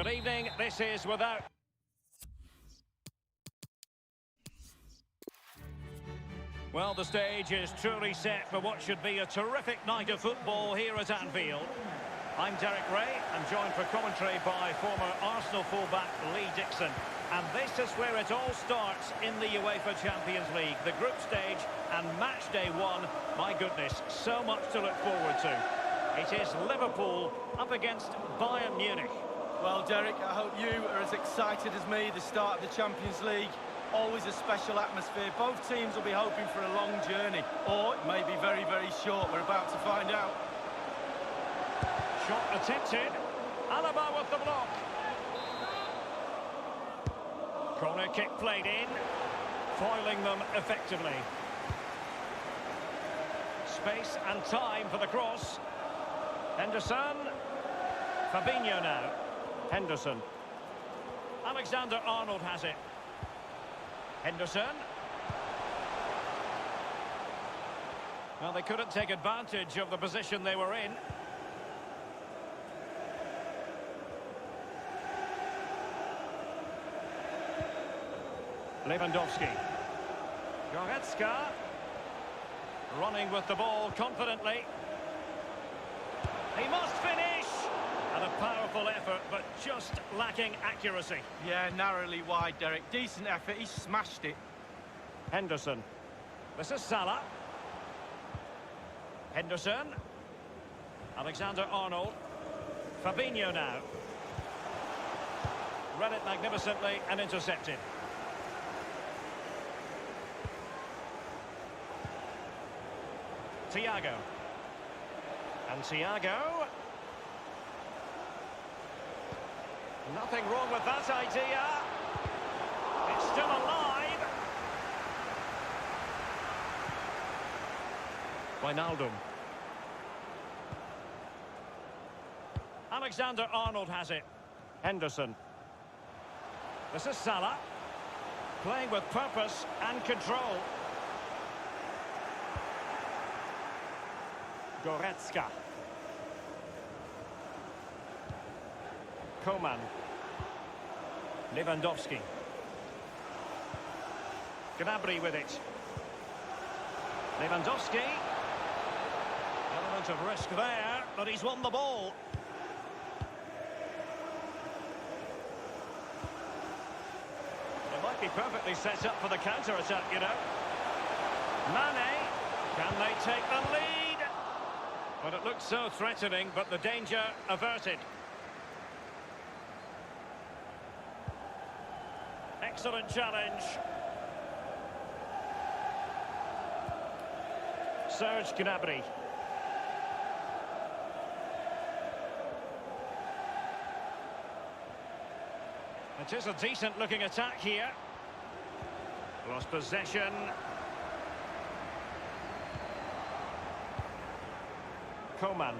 Good evening, this is without... Well, the stage is truly set for what should be a terrific night of football here at Anfield. I'm Derek Ray, I'm joined for commentary by former Arsenal fullback Lee Dixon. And this is where it all starts in the UEFA Champions League. The group stage and match day one. My goodness, so much to look forward to. It is Liverpool up against Bayern Munich. Well, Derek, I hope you are as excited as me. The start of the Champions League, always a special atmosphere. Both teams will be hoping for a long journey, or it may be very, very short. We're about to find out. Shot attempted. Alaba with the block. Corner kick played in, foiling them effectively. Space and time for the cross. Henderson. Fabinho now. Henderson. Alexander-Arnold has it. Henderson. Well, they couldn't take advantage of the position they were in. Lewandowski. Goretzka. Running with the ball confidently. He must finish! And a powerful effort, but just lacking accuracy. Yeah, narrowly wide, Derek. Decent effort, he smashed it. Henderson. This is Salah. Henderson. Alexander-Arnold. Fabinho now. Read it magnificently and intercepted. Thiago. And Thiago. Nothing wrong with that idea. It's still alive. Wijnaldum. Alexander-Arnold has it. Henderson. This is Salah. Playing with purpose and control. Goretzka. Coman. Lewandowski. Gnabry with it. Lewandowski. Element of risk there, but he's won the ball. It might be perfectly set up for the counter-attack, you know. Mane. Can they take the lead? But it looked so threatening, but the danger averted. Excellent challenge. Serge Gnabry. It is a decent-looking attack here. Lost possession. Coman.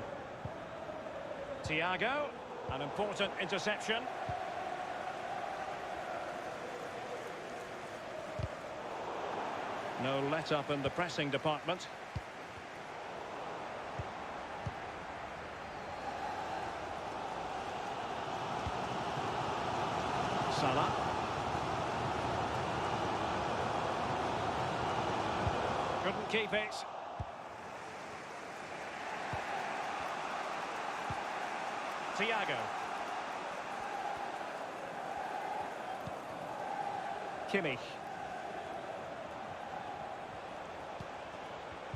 Thiago. An important interception. No let-up in the pressing department. Salah. Couldn't keep it. Thiago. Kimmich.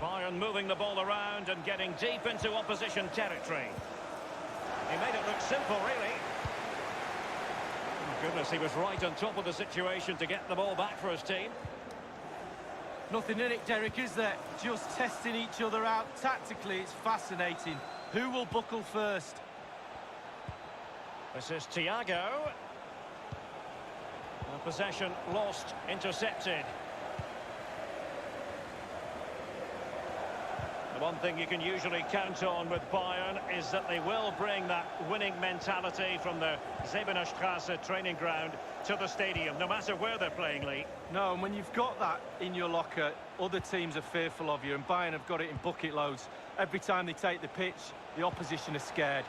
Bayern moving the ball around and getting deep into opposition territory. He made it look simple, really. Oh, goodness, he was right on top of the situation to get the ball back for his team. Nothing in it, Derek, is there? Just testing each other out. Tactically, it's fascinating. Who will buckle first? This is Thiago. Possession lost, intercepted. The one thing you can usually count on with Bayern is that they will bring that winning mentality from the Siebenerstraße training ground to the stadium, no matter where they're playing, Lee. No, and when you've got that in your locker, other teams are fearful of you, and Bayern have got it in bucket loads. Every time they take the pitch, the opposition are scared.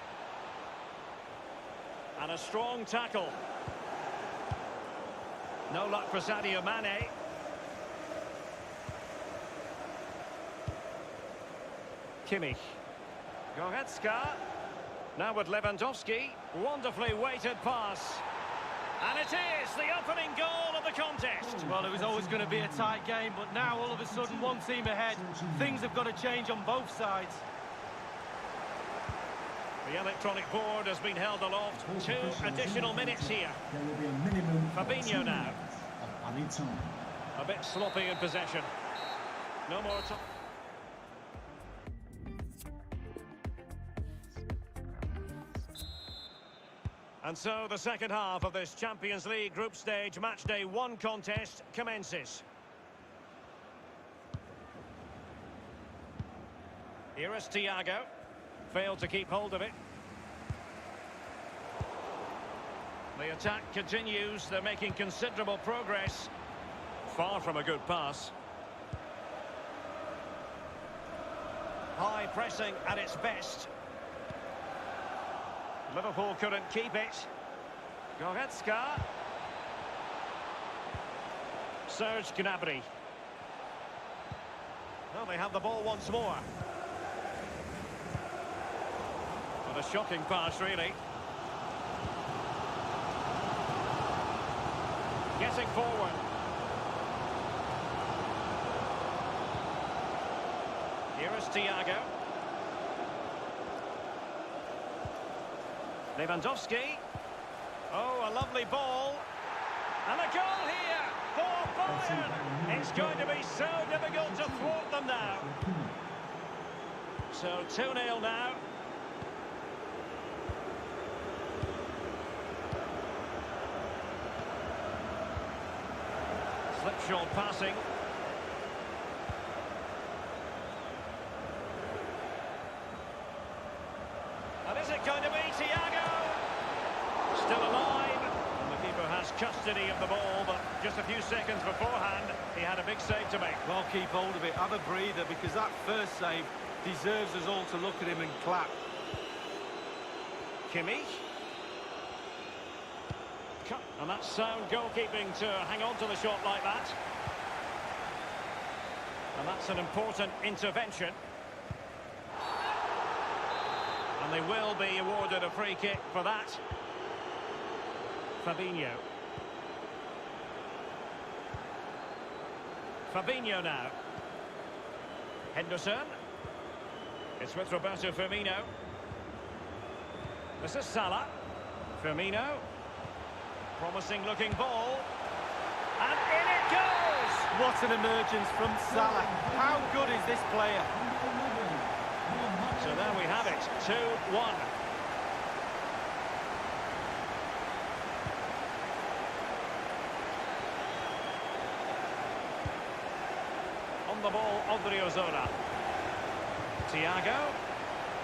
And a strong tackle. No luck for Sadio Mane. Kimmich. Goretzka. Now with Lewandowski. Wonderfully weighted pass. And it is the opening goal of the contest. Well, it was always going to be a tight game, but now all of a sudden one team ahead. Things have got to change on both sides. The electronic board has been held aloft. 2 additional minutes here. There will be a minimum of Fabinho 2 now. minutes of added time. A bit sloppy in possession. No more time. And so the second half of this Champions League group stage matchday 1 contest commences. Here is Thiago. Failed to keep hold of it. The attack continues. They're making considerable progress. Far from a good pass. High pressing at its best. Liverpool couldn't keep it. Goretzka. Serge Gnabry. Well, they have the ball once more. What a shocking pass, really. Getting forward. Here is Thiago. Lewandowski. Oh, a lovely ball. And a goal here for Bayern. It's going to be so difficult to thwart them now. So 2-0 now. Slipshod passing. And is it going to be Thiago? Still alive. And the keeper has custody of the ball, but just a few seconds beforehand, he had a big save to make. Well, keep hold of it, have a breather, because that first save deserves us all to look at him and clap. Kimmich. And that's sound goalkeeping to hang on to the shot like that. And that's an important intervention. And they will be awarded a free kick for that. Fabinho. Fabinho now. Henderson. It's with Roberto Firmino. This is Salah. Firmino. Promising looking ball. And in it goes! What an emergence from Salah. How good is this player? So there we have it, 2-1. On the ball, Odriozola. Thiago.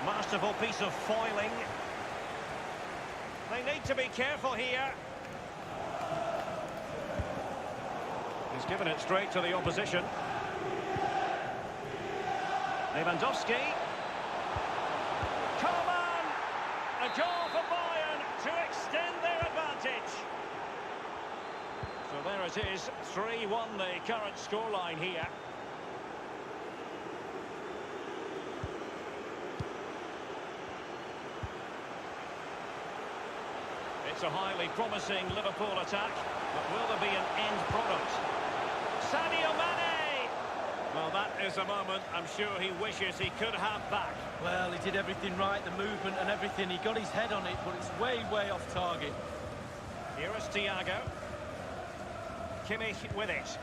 Masterful piece of foiling. They need to be careful here. He's given it straight to the opposition. Lewandowski. Come on! A goal for Bayern to extend their advantage. So there it is, 3-1 the current scoreline here. It's a highly promising Liverpool attack, but will there be an end product? Sadio Mane! Well, that is a moment I'm sure he wishes he could have back. Well, he did everything right, the movement and everything. He got his head on it, but it's way, way off target. Here is Thiago. Kimmich with it.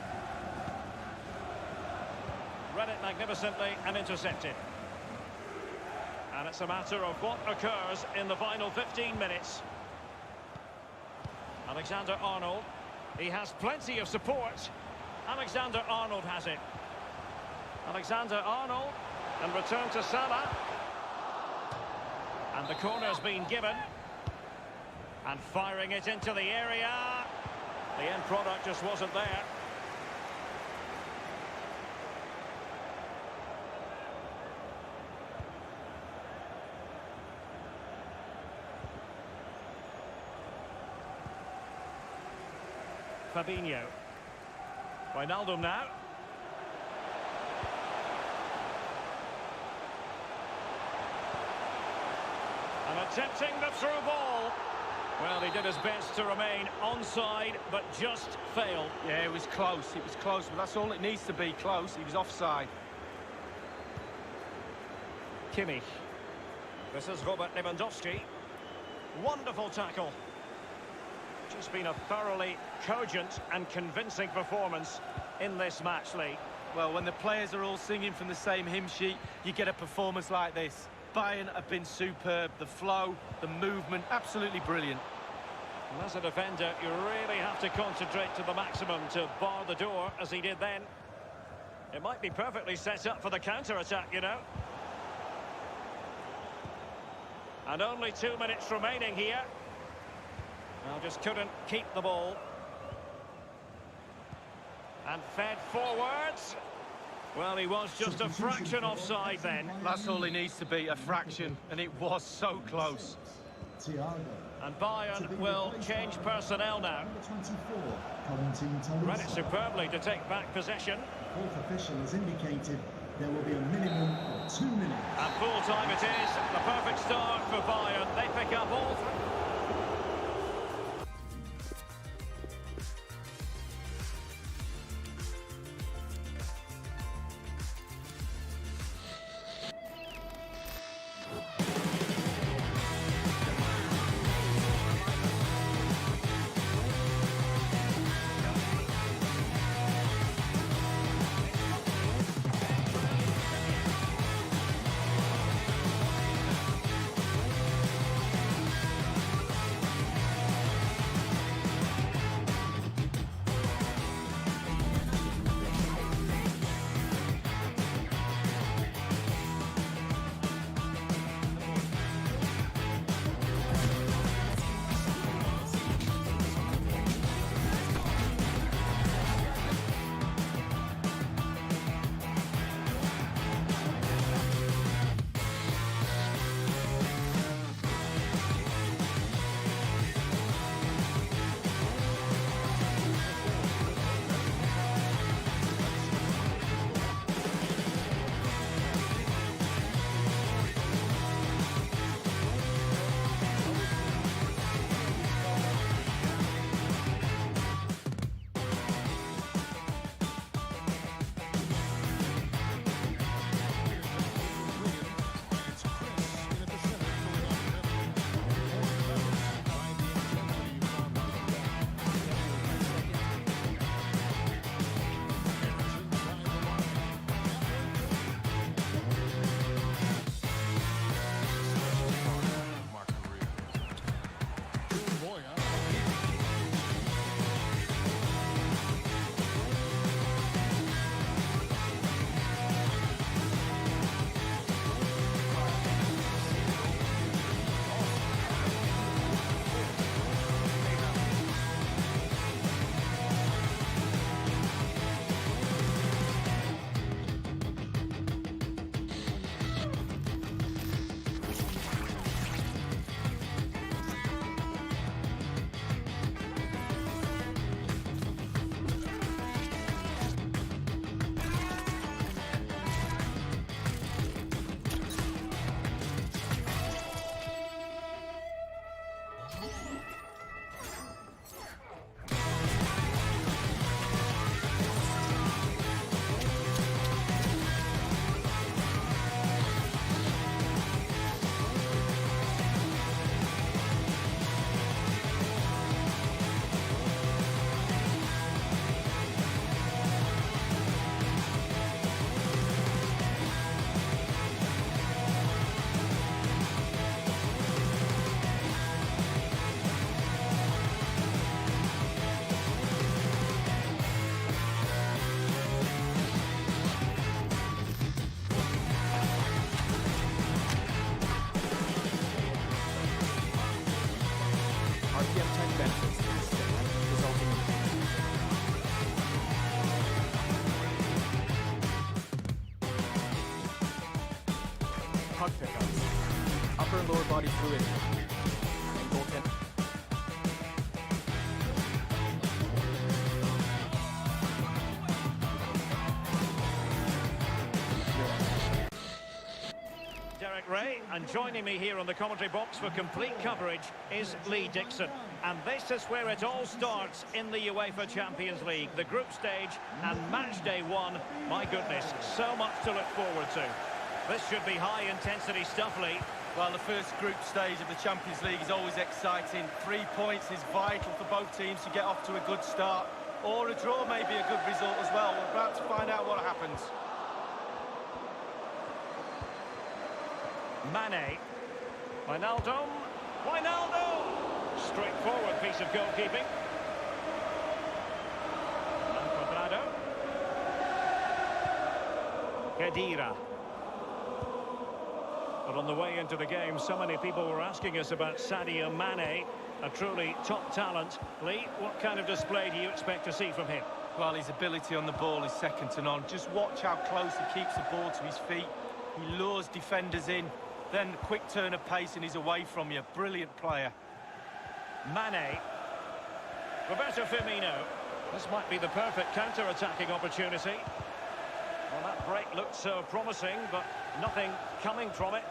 Read it magnificently and intercepted. And it's a matter of what occurs in the final 15 minutes. Alexander-Arnold. He has plenty of support. Alexander-Arnold has it. Alexander-Arnold. And return to Salah. And the corner's been given. And firing it into the area. The end product just wasn't there. Fabinho. Wijnaldum now. And attempting the through ball. Well, he did his best to remain onside, but just failed. Yeah, it was close, but that's all it needs to be, close. He was offside. Kimmich. This is Robert Lewandowski. Wonderful tackle. Just been a thoroughly cogent and convincing performance in this match, Lee. Well, when the players are all singing from the same hymn sheet, you get a performance like this. Bayern have been superb. The flow, the movement, absolutely brilliant. And as a defender, you really have to concentrate to the maximum to bar the door, as he did then. It might be perfectly set up for the counter-attack, you know. And only 2 minutes remaining here. Well, just couldn't keep the ball. And fed forwards. Well, he was just a fraction offside then. That's all he needs to be, a fraction, and it was so close. And Bayern will change personnel now. Read it superbly to take back possession. The fourth official has indicated there will be a minimum of 2 minutes. And full time it is. The perfect start for Bayern. They pick up all three. puck pickups, upper and lower body fluidity, and goaltending. Derek Ray, and joining me here on the commentary box for complete coverage is Lee Dixon. And this is where it all starts in the UEFA Champions League, the group stage and match day one. My goodness, so much to look forward to. This should be high-intensity stuff, Lee. Well, the first group stage of the Champions League is always exciting. 3 points is vital for both teams to get off to a good start. Or a draw may be a good result as well. We're about to find out what happens. Mane. Wijnaldum. Straightforward piece of goalkeeping. And Cuadrado. Khedira. But on the way into the game, so many people were asking us about Sadio Mane, a truly top talent. Lee, what kind of display do you expect to see from him? Well, his ability on the ball is second to none. Just watch how close he keeps the ball to his feet. He lures defenders in. Then quick turn of pace and he's away from you. Brilliant player. Mane. Roberto Firmino. This might be the perfect counter-attacking opportunity. Well, that break looked so promising, but nothing coming from it.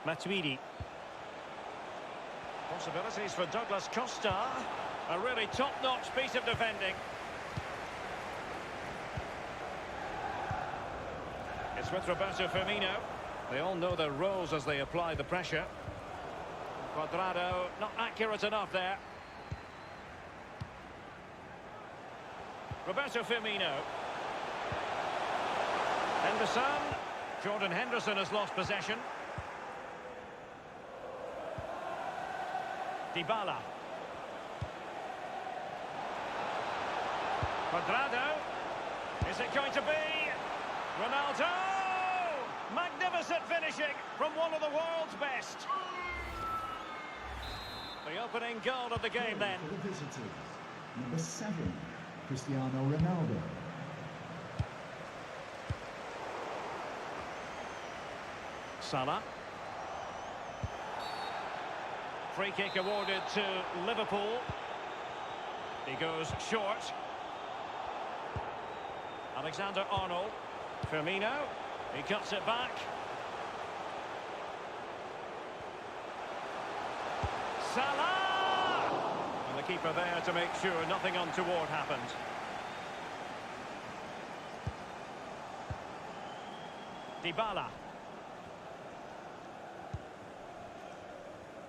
Matuidi. Possibilities for Douglas Costa. A really top-notch piece of defending. It's with Roberto Firmino. They all know their roles as they apply the pressure. Cuadrado, not accurate enough there. Roberto Firmino. Henderson. Jordan Henderson has lost possession. Dybala. Cuadrado. Is it going to be? Ronaldo! Magnificent finishing from one of the world's best. The opening goal of the game then. For the visitors, number 7, Cristiano Ronaldo. Salah. Free kick awarded to Liverpool. He goes short. Alexander-Arnold. Firmino. He cuts it back. Salah! And the keeper there to make sure nothing untoward happened. Dybala.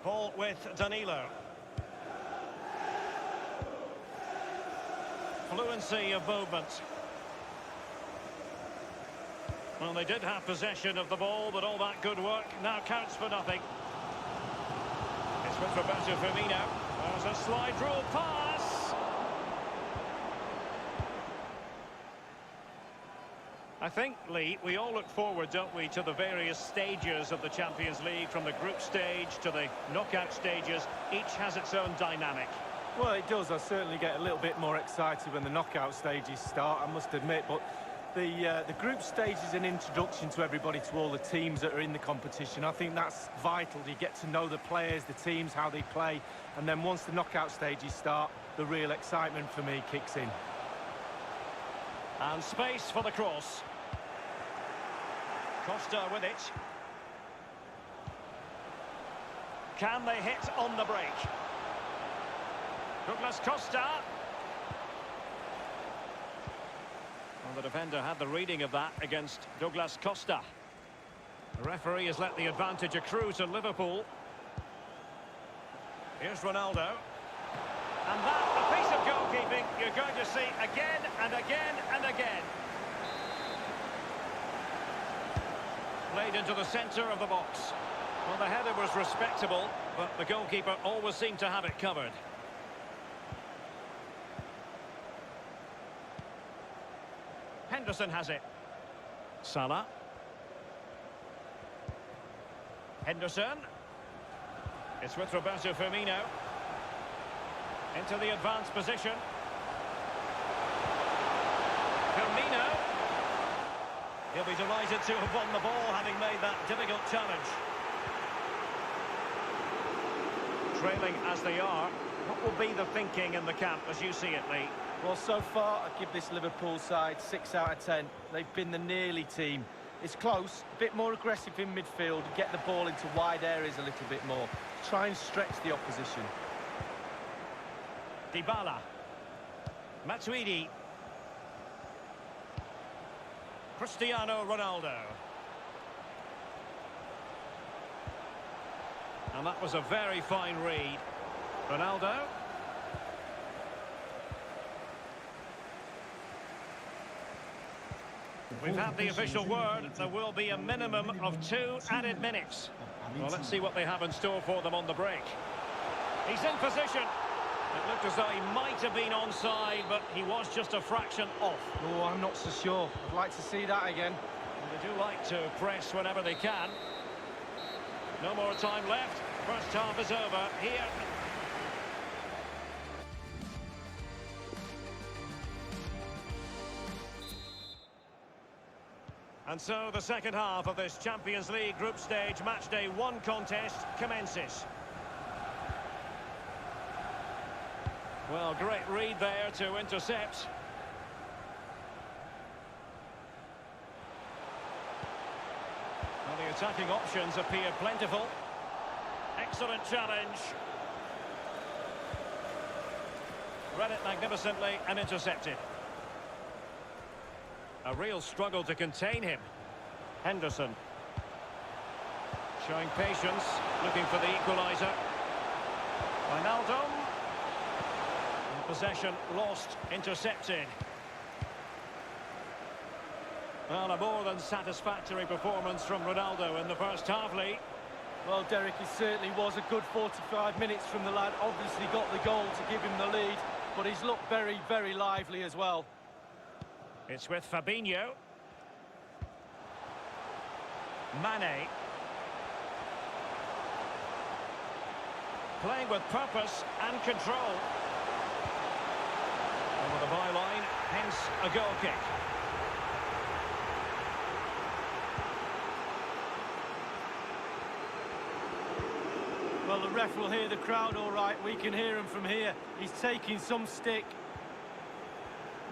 Ball with Danilo. Fluency of movement. Well, they did have possession of the ball, but all that good work now counts for nothing. It's with Roberto Firmino. There's a slide rule pass. I think, Lee, we all look forward, don't we, to the various stages of the Champions League, from the group stage to the knockout stages. Each has its own dynamic. Well, it does. I certainly get a little bit more excited when the knockout stages start, I must admit, but the group stage is an introduction to everybody, to all the teams that are in the competition. I think that's vital. You get to know the players, the teams, how they play, and then once the knockout stages start, the real excitement for me kicks in. And space for the cross. Costa with it. Can they hit on the break? Douglas Costa. Well, the defender had the reading of that against Douglas Costa. The referee has let the advantage accrue to Liverpool. Here's Ronaldo. And that, a piece of goalkeeping you're going to see again and again and again. Played into the centre of the box. Well, the header was respectable, but the goalkeeper always seemed to have it covered. Henderson has it. Salah. Henderson. It's with Roberto Firmino. Into the advanced position. Firmino. He'll be delighted to have won the ball, having made that difficult challenge. Trailing as they are, what will be the thinking in the camp as you see it, Lee? Well, so far, I give this Liverpool side 6 out of 10. They've been the nearly team. It's close, a bit more aggressive in midfield, get the ball into wide areas a little bit more. Try and stretch the opposition. Dybala. Matuidi. Cristiano Ronaldo. And that was a very fine read. Ronaldo. We've had the official word. There will be a minimum of 2 added minutes. Well, let's see what they have in store for them on the break. He's in position. It looked as though he might have been onside, but he was just a fraction off. Oh, I'm not so sure. I'd like to see that again. And they do like to press whenever they can. No more time left. First half is over here. And so the second half of this Champions League group stage matchday 1 contest commences. Well, great read there to intercept. Well, the attacking options appear plentiful. Excellent challenge. Read it magnificently and intercepted. A real struggle to contain him. Henderson. Showing patience, looking for the equaliser. Wijnaldum. Possession lost, intercepted. Well, a more than satisfactory performance from Ronaldo in the first half, Lee. Well, Derek, it certainly was a good 45 minutes from the lad. Obviously got the goal to give him the lead, but he's looked very, very lively as well. It's with Fabinho. Mane. Playing with purpose and control. Over the byline, hence a goal kick. Well, the ref will hear the crowd all right. We can hear him from here. He's taking some stick.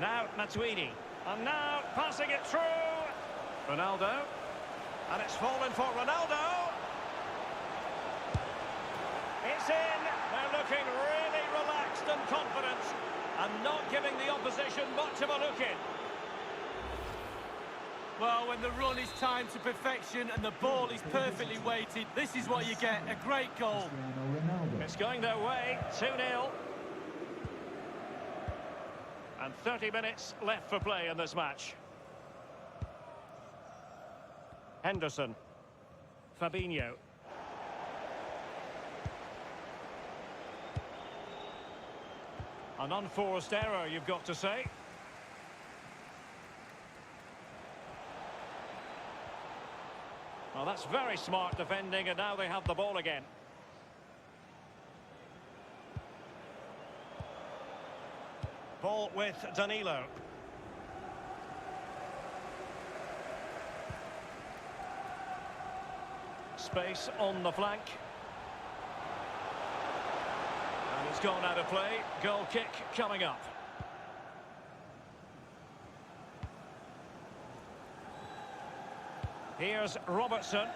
Now Matuidi. And now passing it through. Ronaldo. And it's fallen for Ronaldo. It's in. They're looking really relaxed and confident. And not giving the opposition much of a look in. Well, when the run is timed to perfection and the ball is perfectly weighted, this is what you get, a great goal. It's going their way, 2-0. And 30 minutes left for play in this match. Henderson. Fabinho. An unforced error, you've got to say. Well, that's very smart defending, and now they have the ball again. Ball with Danilo. Space on the flank. And it's gone out of play. Goal kick coming up. Here's Robertson.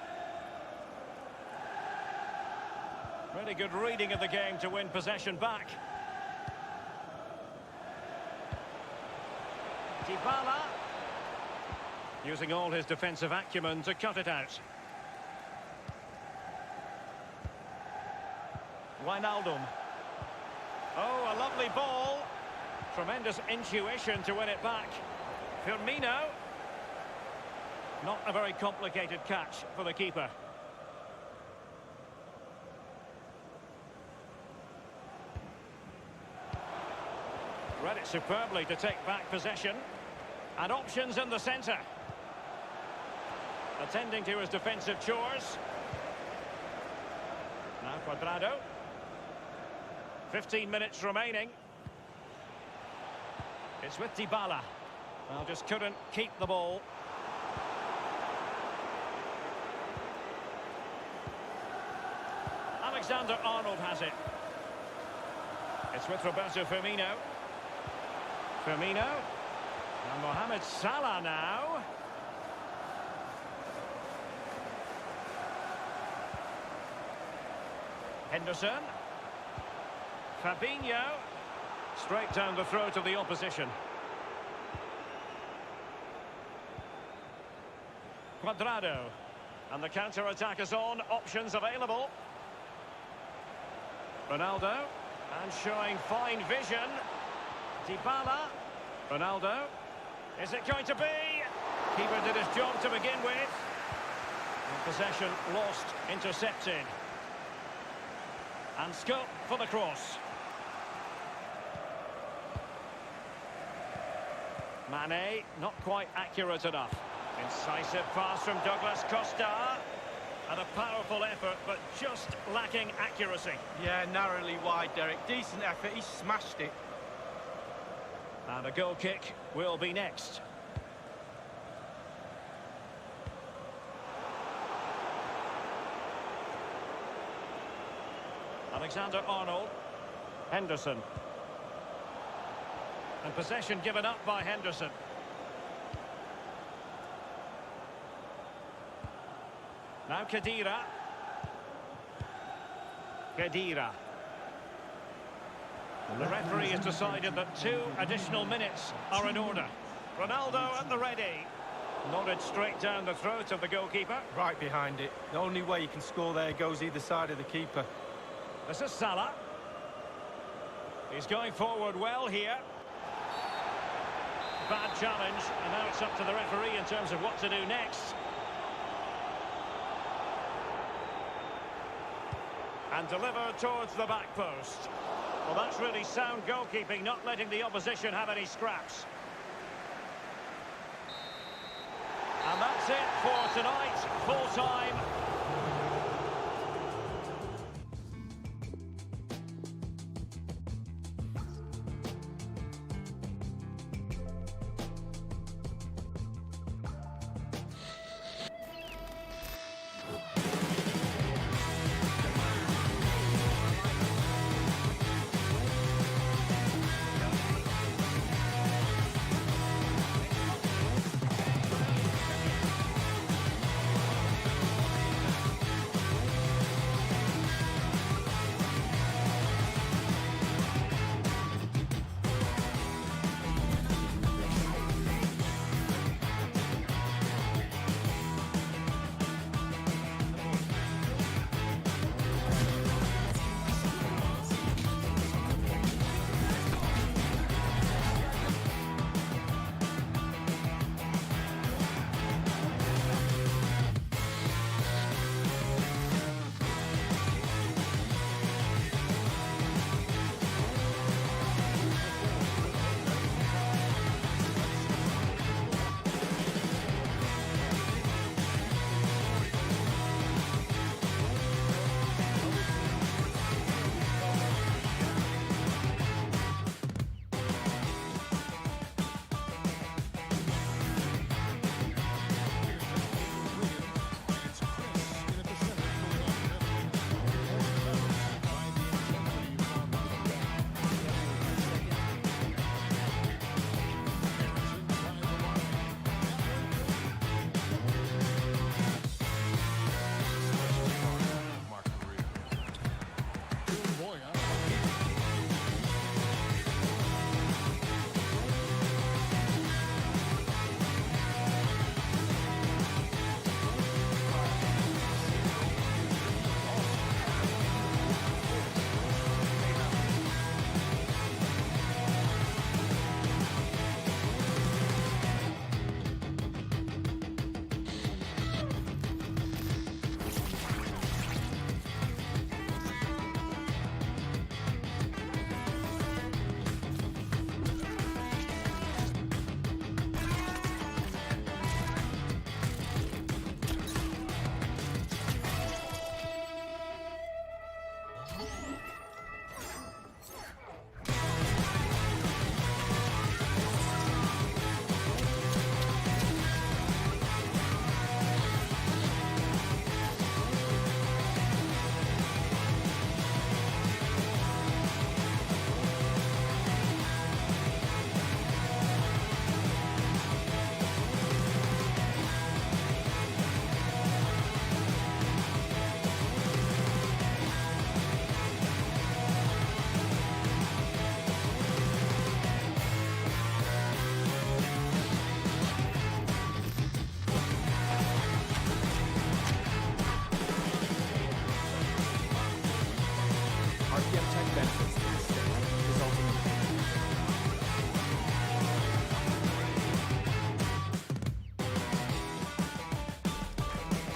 Really good reading of the game to win possession back. Dybala. Using all his defensive acumen to cut it out. Wijnaldum. Oh, a lovely ball. Tremendous intuition to win it back. Firmino. Not a very complicated catch for the keeper. Read it superbly to take back possession. And options in the centre. Attending to his defensive chores. Now Cuadrado. 15 minutes remaining. It's with Dybala. Well, just couldn't keep the ball. Alexander-Arnold has it. It's with Roberto Firmino. Firmino. And Mohamed Salah now. Henderson. Fabinho. Straight down the throat of the opposition. Cuadrado. And the counter-attack is on. Options available. Ronaldo. And showing fine vision. Dybala. Ronaldo. Is it going to be? Keeper did his job to begin with. And possession lost, intercepted. And scope for the cross. Mane, not quite accurate enough. Incisive pass from Douglas Costa. And a powerful effort, but just lacking accuracy. Yeah, narrowly wide, Derek. Decent effort, he smashed it. And a goal kick will be next. Alexander-Arnold. Henderson. And possession given up by Henderson. Now Khedira. Khedira. The referee has decided that 2 additional minutes are in order. Ronaldo at the ready. Nodded straight down the throat of the goalkeeper. Right behind it. The only way you can score there goes either side of the keeper. This is Salah. He's going forward well here. Bad challenge, and now it's up to the referee in terms of what to do next. And delivered towards the back post. Well, that's really sound goalkeeping, not letting the opposition have any scraps. And that's it for tonight, full time.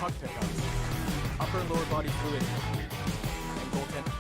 puck pickup, upper and lower body fluid, and goaltend.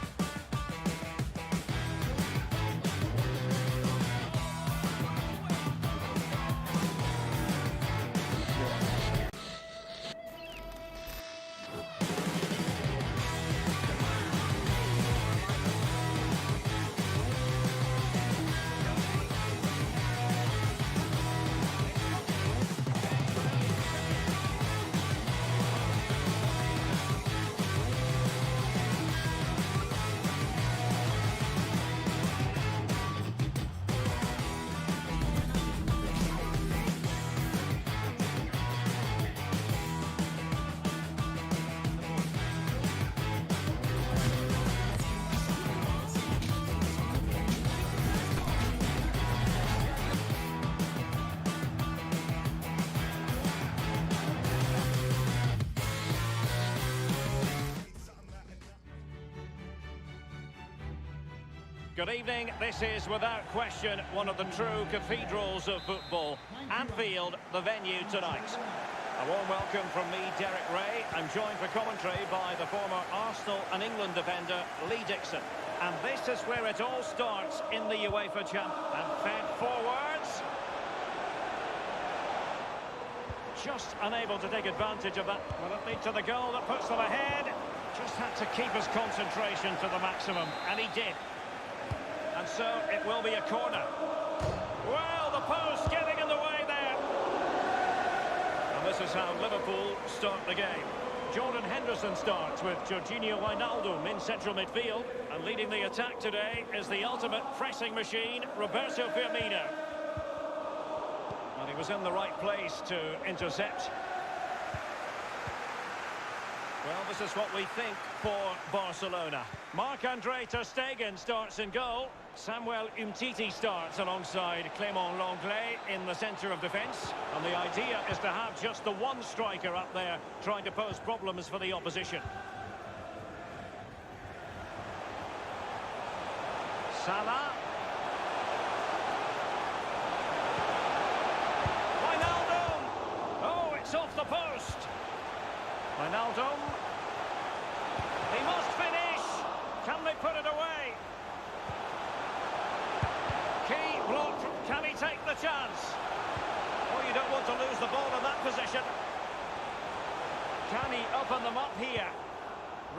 Good evening. This is, without question, one of the true cathedrals of football. Anfield, the venue tonight. A warm welcome from me, Derek Ray. I'm joined for commentary by the former Arsenal and England defender, Lee Dixon. And this is where it all starts in the UEFA Champions. And fed forwards. Just unable to take advantage of that. Will it lead to the goal that puts them ahead? Just had to keep his concentration to the maximum, and he did. And so it will be a corner. Well, the post getting in the way there. And this is how Liverpool start the game. Jordan Henderson starts with Jorginho Wijnaldum in central midfield. And leading the attack today is the ultimate pressing machine, Roberto Firmino. And he was in the right place to intercept. Well, this is what we think for Barcelona. Marc-Andre ter Stegen starts in goal. Samuel Umtiti starts alongside Clément Lenglet in the centre of defence. And the idea is to have just the one striker up there trying to pose problems for the opposition. Salah. Wijnaldum. Oh, it's off the post. Wijnaldum. He must finish. Can they put it away? Key block. Can he take the chance? Oh, you don't want to lose the ball in that position. Can he open them up here?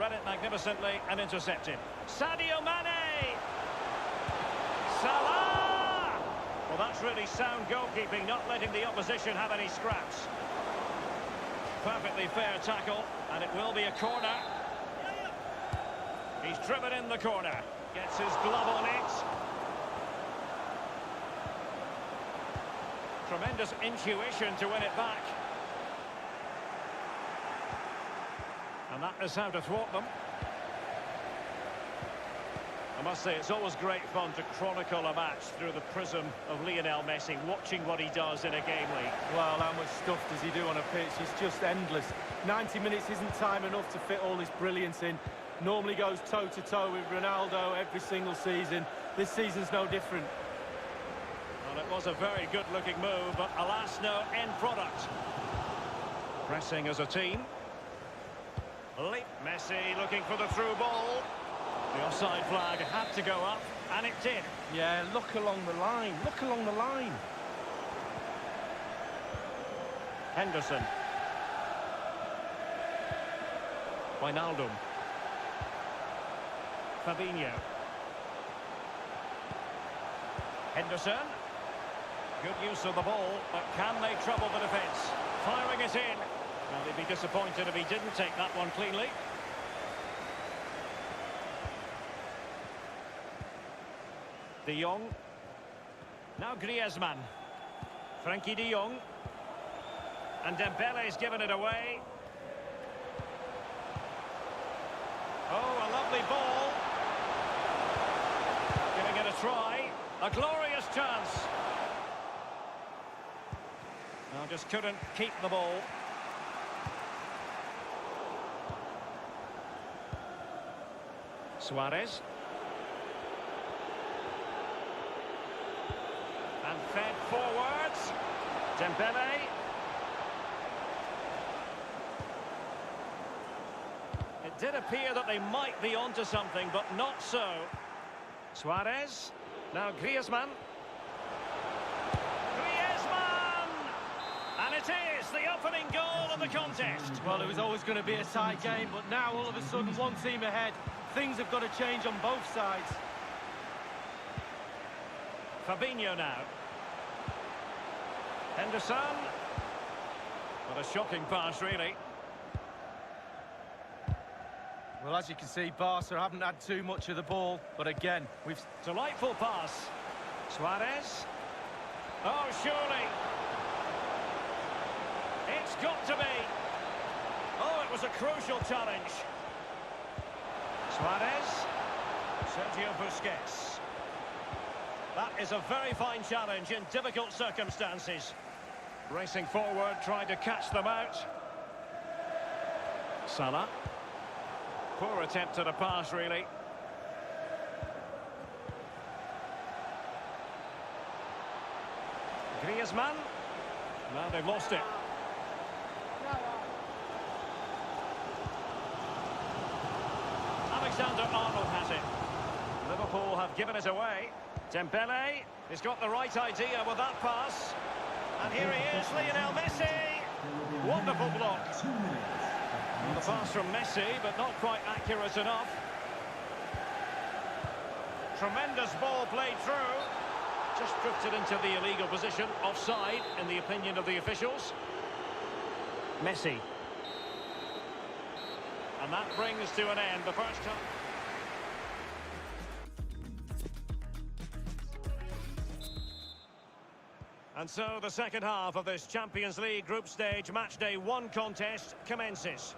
Read it magnificently and intercepted. Sadio Mane. Salah. Well, that's really sound goalkeeping, not letting the opposition have any scraps. Perfectly fair tackle, and it will be a corner. He's driven in the corner. Gets his glove on it. Tremendous intuition to win it back. And that is how to thwart them. I must say, it's always great fun to chronicle a match through the prism of Lionel Messi, watching what he does in a game league. Well, how much stuff does he do on a pitch? It's just endless. 90 minutes isn't time enough to fit all this brilliance in. Normally goes toe-to-toe with Ronaldo every single season. This season's no different. Well, it was a very good-looking move, but alas, no end product. Pressing as a team. Messi looking for the through ball. The offside flag had to go up, and it did. Yeah, look along the line. Look along the line. Henderson. Wijnaldum. Fabinho. Henderson. Good use of the ball, but can they trouble the defence? Firing it in. Well, they'd be disappointed if he didn't take that one cleanly. De Jong. Now Griezmann. Frankie de Jong. And Dembele's given it away. Oh, a lovely ball. Giving it a try. A glorious chance. No, just couldn't keep the ball. Suarez. And fed forwards. Dembele. Did appear that they might be onto something, but not so. Suarez. Now Griezmann. Griezmann! And it is the opening goal of the contest. Well, it was always going to be a tight game, but now all of a sudden one team ahead. Things have got to change on both sides. Fabinho now. Henderson. What a shocking pass, really. Well, as you can see, Barca haven't had too much of the ball, but again, we've... Delightful pass. Suarez. Oh, surely. It's got to be. Oh, it was a crucial challenge. Suarez. Sergio Busquets. That is a very fine challenge in difficult circumstances. Racing forward, trying to catch them out. Salah. Poor attempt at a pass, really. Griezmann. Now they've lost it. Alexander-Arnold has it. Liverpool have given it away. Dembele has got the right idea with that pass. And here he is, Lionel Messi. Wonderful block. 2 minutes. Well, the pass from Messi, but not quite accurate enough. Tremendous ball played through. Just drifted into the illegal position, offside, in the opinion of the officials. Messi. And that brings to an end the first time. And so the second half of this Champions League group stage matchday 1 contest commences.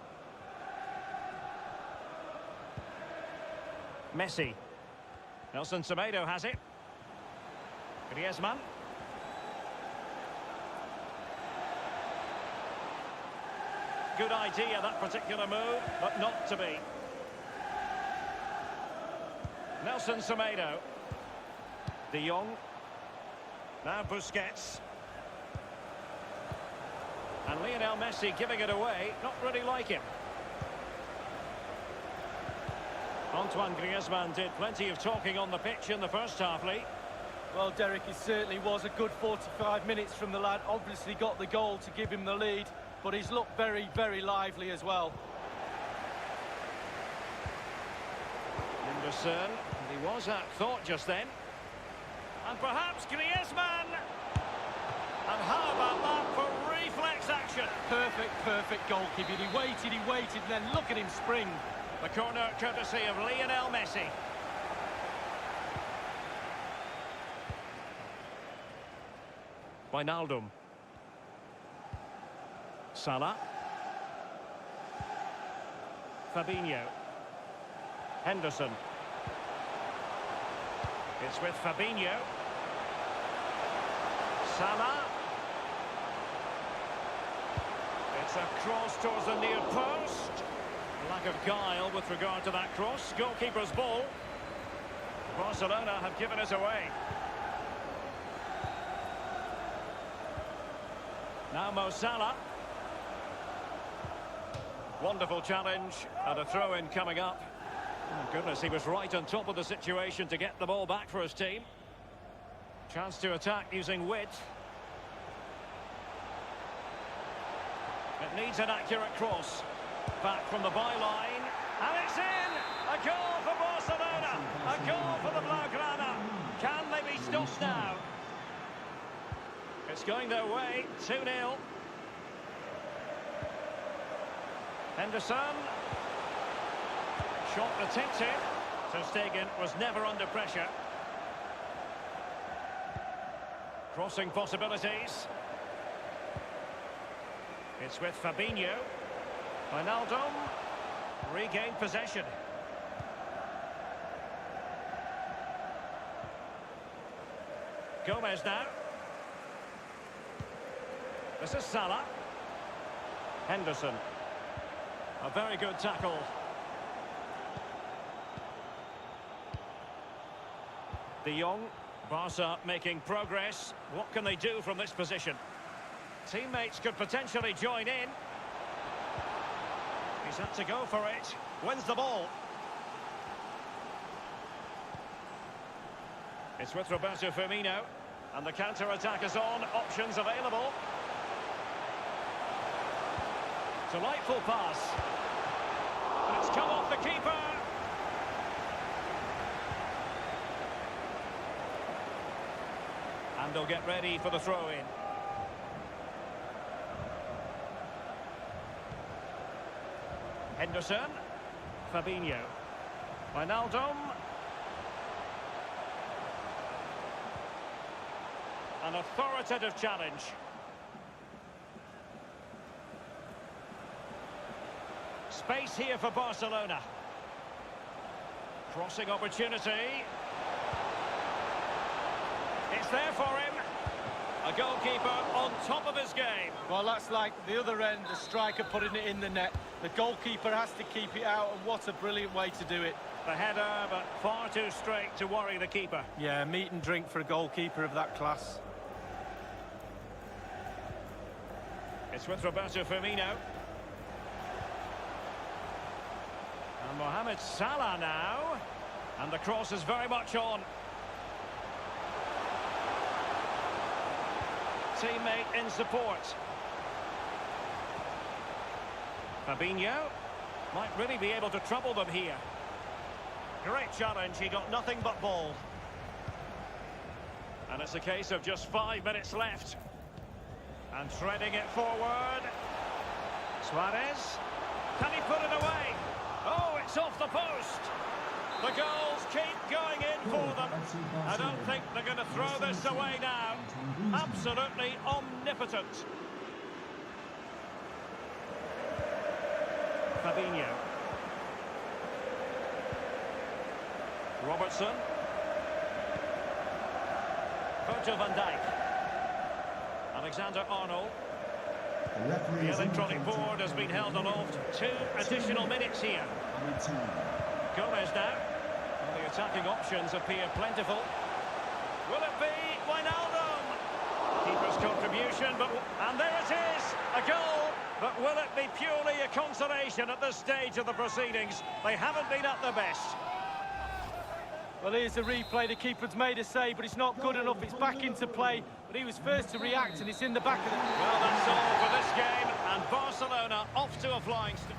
Messi. Nelson Semedo has it. Griezmann. Good idea, that particular move, but not to be. Nelson Semedo. De Jong. Now Busquets. And Lionel Messi giving it away, not really like him. Antoine Griezmann did plenty of talking on the pitch in the first half, Lee. Well, Derek, it certainly was a good 45 minutes from the lad. Obviously got the goal to give him the lead, but he's looked very, very lively as well. Henderson, he was at thought just then. And perhaps Griezmann. And how about that for reflex action? Perfect goalkeeping. He waited, and then look at him spring. The corner courtesy of Lionel Messi. Wijnaldum. Salah. Fabinho. Henderson. It's with Fabinho. Salah. It's a cross towards the near post. Lack of guile with regard to that cross. Goalkeeper's ball. Barcelona have given it away. Now Mo Salah. Wonderful challenge and a throw-in coming up. Oh, goodness, he was right on top of the situation to get the ball back for his team. Chance to attack using width. It needs an accurate cross. Back from the byline. And it's in! A goal for Barcelona! A goal for the Blaugrana! Can they be stopped now? It's going their way. 2-0. Henderson. Shot attempted. Ter Stegen was never under pressure. Crossing possibilities. It's with Fabinho. Wijnaldum. Regained possession. Gomez now. This is Salah. Henderson. A very good tackle. De Jong. Barca making progress. What can they do from this position? Teammates could potentially join in. He's had to go for it. Wins the ball. It's with Roberto Firmino. And the counter-attack is on. Options available. Delightful pass. And it's come off the keeper. And they'll get ready for the throw-in. Henderson. Fabinho. Wijnaldum. An authoritative challenge. Space here for Barcelona. Crossing opportunity. It's there for him. A goalkeeper on top of his game. Well, that's like the other end, the striker putting it in the net. The goalkeeper has to keep it out, and what a brilliant way to do it. The header, but far too straight to worry the keeper. Yeah, meat and drink for a goalkeeper of that class. It's with Roberto Firmino. And Mohamed Salah now. And the cross is very much on. Teammate in support. Fabinho might really be able to trouble them here. Great challenge, he got nothing but ball. And it's a case of just 5 minutes left. And threading it forward. Suarez. Can he put it away? Oh, it's off the post. The goals keep going in for them. I don't think they're going to throw this away now. Absolutely omnipotent. Fabinho. Robertson. Virgil van Dijk. Alexander-Arnold. The electronic board has been held aloft. 2 additional minutes here. Gomez now. Well, the attacking options appear plentiful. Will it be Wijnaldum? Keeper's contribution, and there it is, a goal. But will it be purely a consolation at this stage of the proceedings? They haven't been at their best. Well, here's the replay. The keeper's made a save, but it's not good enough. It's back into play, but he was first to react, and it's in the back of the... Well, that's all for this game, and Barcelona off to a flying start.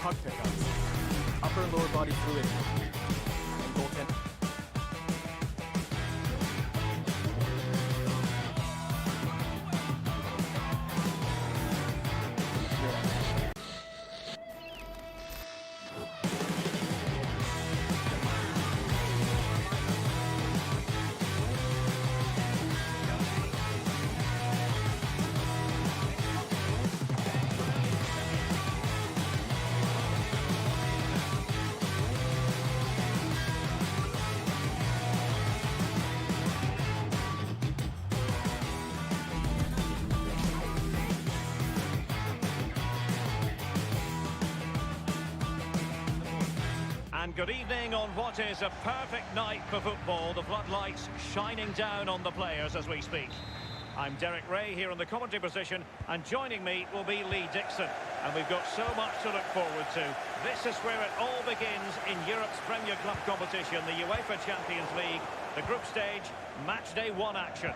puck pickups, upper and lower body fluid, and goaltending. And good evening on what is a perfect night for football. The floodlights shining down on the players as we speak. I'm Derek Ray here in the commentary position, and joining me will be Lee Dixon. And we've got so much to look forward to. This is where it all begins in Europe's Premier Club competition, the UEFA Champions League, the group stage, match day 1 action.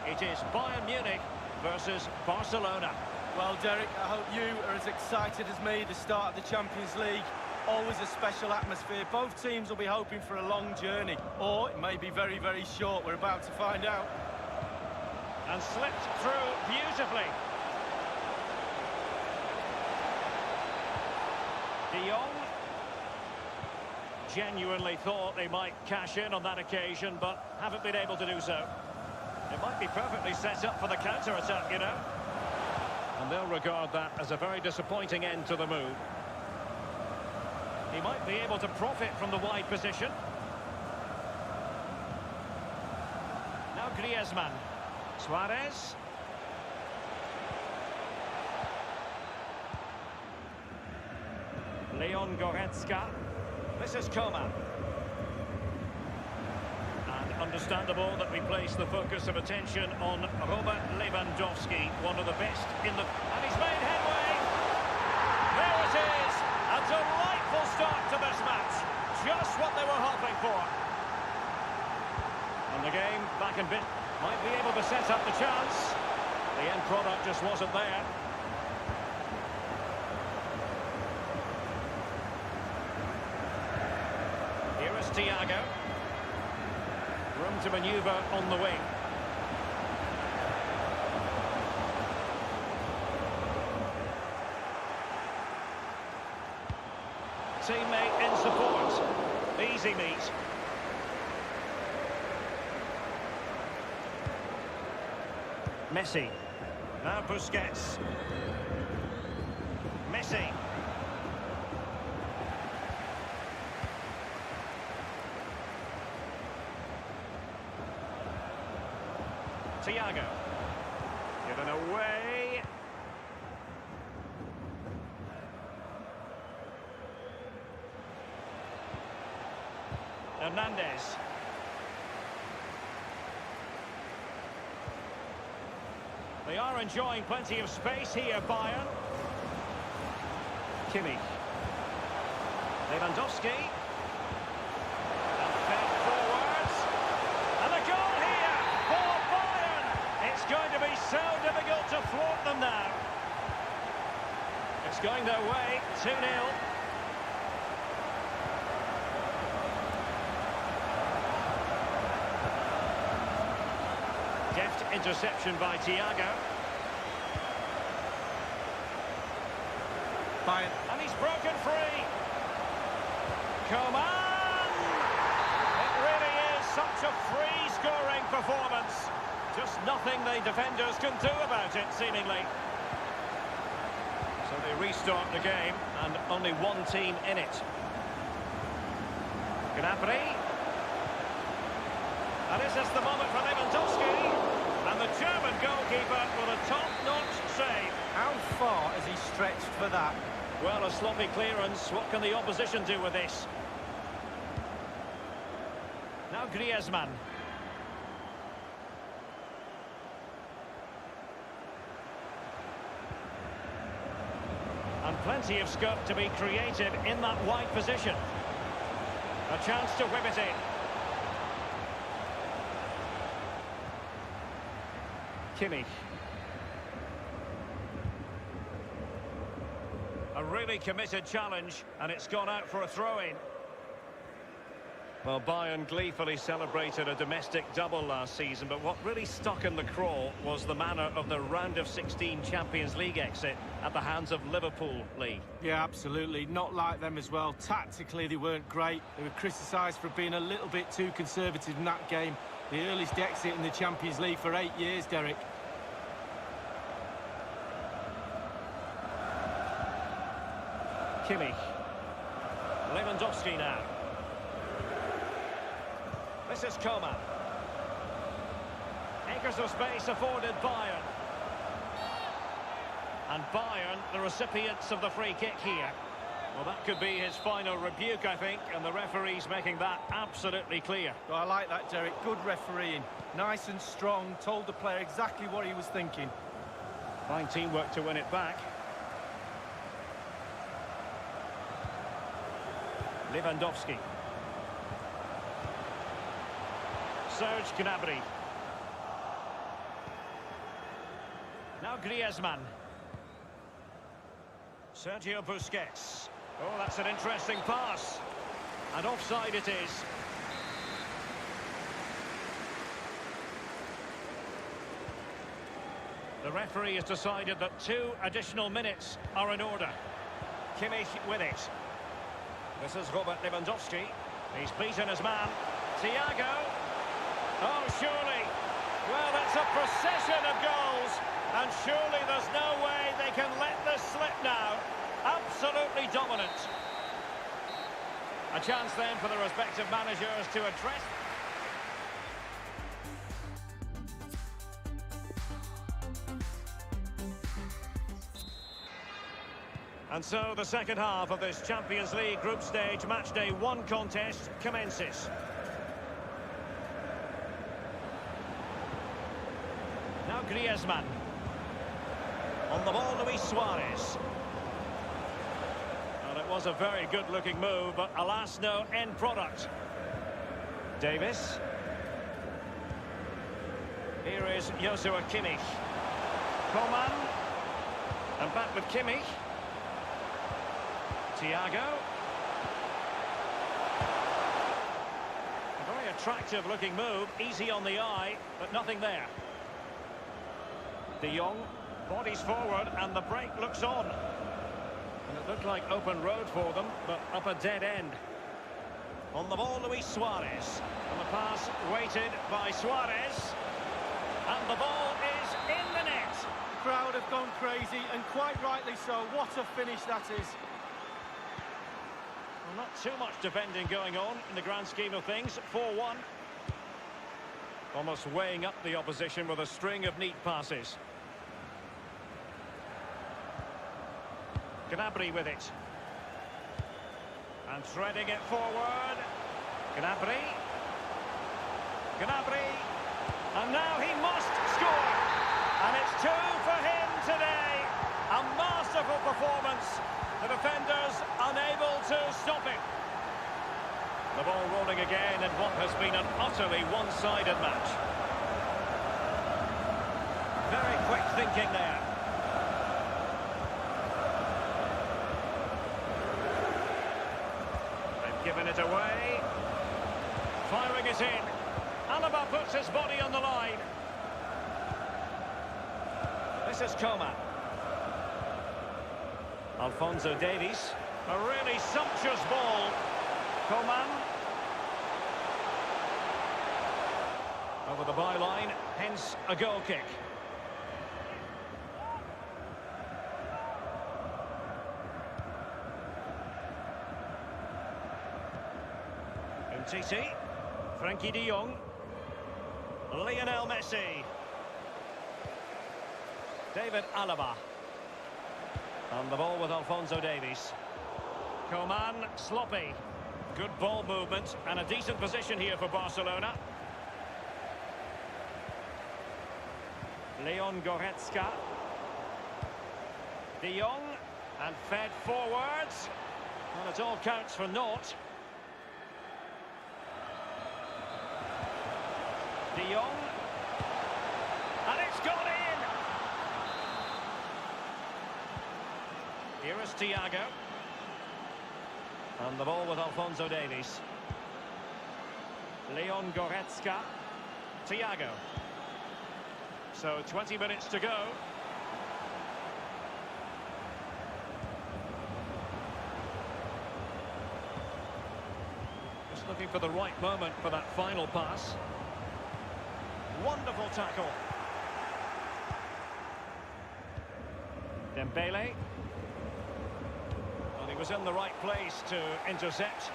It is Bayern Munich versus Barcelona. Well, Derek, I hope you are as excited as me. The start of the Champions League, always a special atmosphere. Both teams will be hoping for a long journey, or it may be very, very short. We're about to find out. And slipped through beautifully. De Jong genuinely thought they might cash in on that occasion, but haven't been able to do so. It might be perfectly set up for the counter-attack, you know. And they'll regard that as a very disappointing end to the move. He might be able to profit from the wide position. Now Griezmann. Suarez. Leon Goretzka. This is Coman. And understandable that we place the focus of attention on Robert Lewandowski, one of the best in the... And he's made headway! There it is! A delightful start to this match. Just what they were hoping for. And the game back in bit. Might be able to set up the chance. The end product just wasn't there. Here is Thiago. Room to manoeuvre on the wing. Teammate in support. Easy meet. Messi. Now Busquets. Messi. Thiago. Given away. Hernandez. They are enjoying plenty of space here, Bayern. Kimmich. Lewandowski. And fed forwards. And a goal here for Bayern. It's going to be so difficult to thwart them now. It's going their way, 2-0. Deft interception by Thiago. Bayern. And he's broken free. Coman! It really is such a free-scoring performance. Just nothing the defenders can do about it, seemingly. So they restart the game, and only one team in it. Gnabry. And this is the moment for Lewandowski. And the German goalkeeper with a top-notch save. How far has he stretched for that? Well, a sloppy clearance. What can the opposition do with this? Now Griezmann. And plenty of scope to be creative in that wide position. A chance to whip it in. Kimmich. A really committed challenge, and it's gone out for a throw-in. Well, Bayern gleefully celebrated a domestic double last season, but what really stuck in the craw was the manner of the round of 16 Champions League exit at the hands of Liverpool, Lee. Yeah, absolutely. Not like them as well. Tactically, they weren't great. They were criticised for being a little bit too conservative in that game. The earliest exit in the Champions League for 8 years, Derek. Kimmich. Lewandowski now. This is Coman. Acres of space afforded Bayern. And Bayern, the recipients of the free kick here. Well, that could be his final rebuke, I think, and the referee's making that absolutely clear. Well, I like that, Derek. Good refereeing. Nice and strong. Told the player exactly what he was thinking. Fine teamwork to win it back. Lewandowski. Serge Gnabry. Now Griezmann. Sergio Busquets. Oh, that's an interesting pass. And offside it is. The referee has decided that 2 additional minutes are in order. Kimmich with it. This is Robert Lewandowski. He's beaten his man. Thiago. Oh, surely. Well, that's a procession of goals. And surely there's no way they can let this slip now. Absolutely dominant. A chance then for the respective managers to address. And so the second half of this Champions League group stage matchday 1 contest commences. Now Griezmann. On the ball, Luis Suarez. Well, it was a very good-looking move, but alas, no end product. Davis. Here is Joshua Kimmich. Coman. And back with Kimmich. Thiago. A very attractive-looking move, easy on the eye, but nothing there. De Jong. Bodies forward, and the break looks on. And it looked like open road for them, but up a dead end. On the ball, Luis Suarez. And the pass weighted by Suarez. And the ball is in the net. The crowd have gone crazy, and quite rightly so. What a finish that is. Well, not too much defending going on in the grand scheme of things. 4-1. Almost weighing up the opposition with a string of neat passes. Gnabry with it. And threading it forward. Gnabry. Gnabry. And now he must score. And it's 2 for him today. A masterful performance. The defenders unable to stop him. The ball rolling again in what has been an utterly one-sided match. Very quick thinking there. Given it away. Firing it in. Alaba puts his body on the line. This is Coman. Alphonso Davies. A really sumptuous ball. Coman. Over the byline, hence a goal kick. Titi, Frankie de Jong, Lionel Messi, David Alaba. On the ball with Alphonso Davies. Coman, sloppy. Good ball movement and a decent position here for Barcelona. Leon Goretzka. De Jong, and fed forwards. Well, it all counts for naught. De Jong, and it's gone in! Here is Thiago. And the ball with Alphonso Davies. Leon Goretzka. Thiago. So 20 minutes to go. Just looking for the right moment for that final pass. Wonderful tackle. Dembele. Well, he was in the right place to intercept.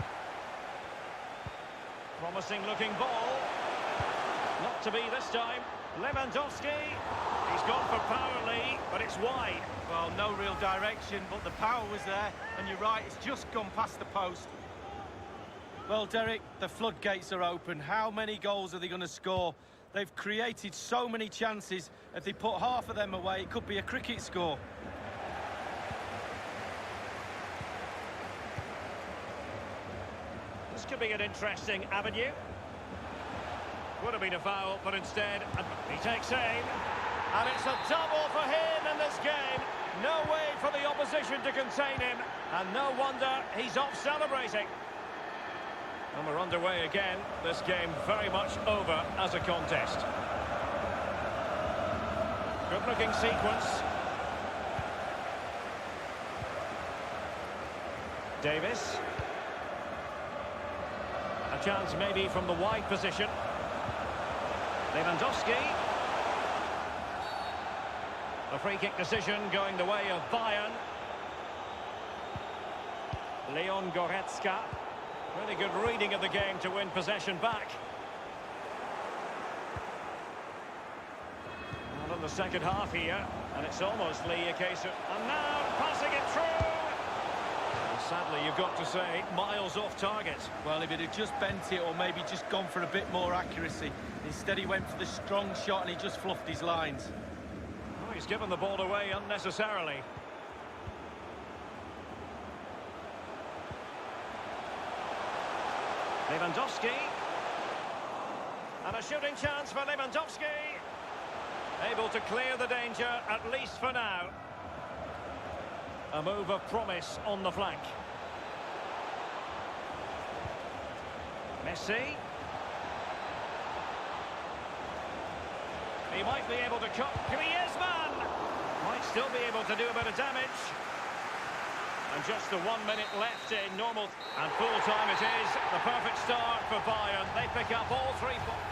Promising looking ball. Not to be this time. Lewandowski. He's gone for power, Lee, but it's wide. Well, no real direction, but the power was there. And you're right, it's just gone past the post. Well, Derek, the floodgates are open. How many goals are they going to score? They've created so many chances. If they put half of them away, it could be a cricket score. This could be an interesting avenue. Would have been a foul, but instead he takes aim. And it's a double for him in this game. No way for the opposition to contain him. And no wonder he's off celebrating. And we're underway again. This game very much over as a contest. Good-looking sequence. Davis. A chance maybe from the wide position. Lewandowski. The free-kick decision going the way of Bayern. Leon Goretzka. Really good reading of the game to win possession back. Well, in the second half here, and it's almost, Lee, a case of... And now, passing it through! And sadly, you've got to say, miles off target. Well, if it had just bent it or maybe just gone for a bit more accuracy. Instead, he went for the strong shot and he just fluffed his lines. Oh, he's given the ball away unnecessarily. Lewandowski. And a shooting chance for Lewandowski. Able to clear the danger, at least for now. A move of promise on the flank. Messi. He might be able to cut. Griezmann might still be able to do a bit of damage. And just the 1 minute left in normal. And full time it is. The perfect start for Bayern. They pick up all 3 points.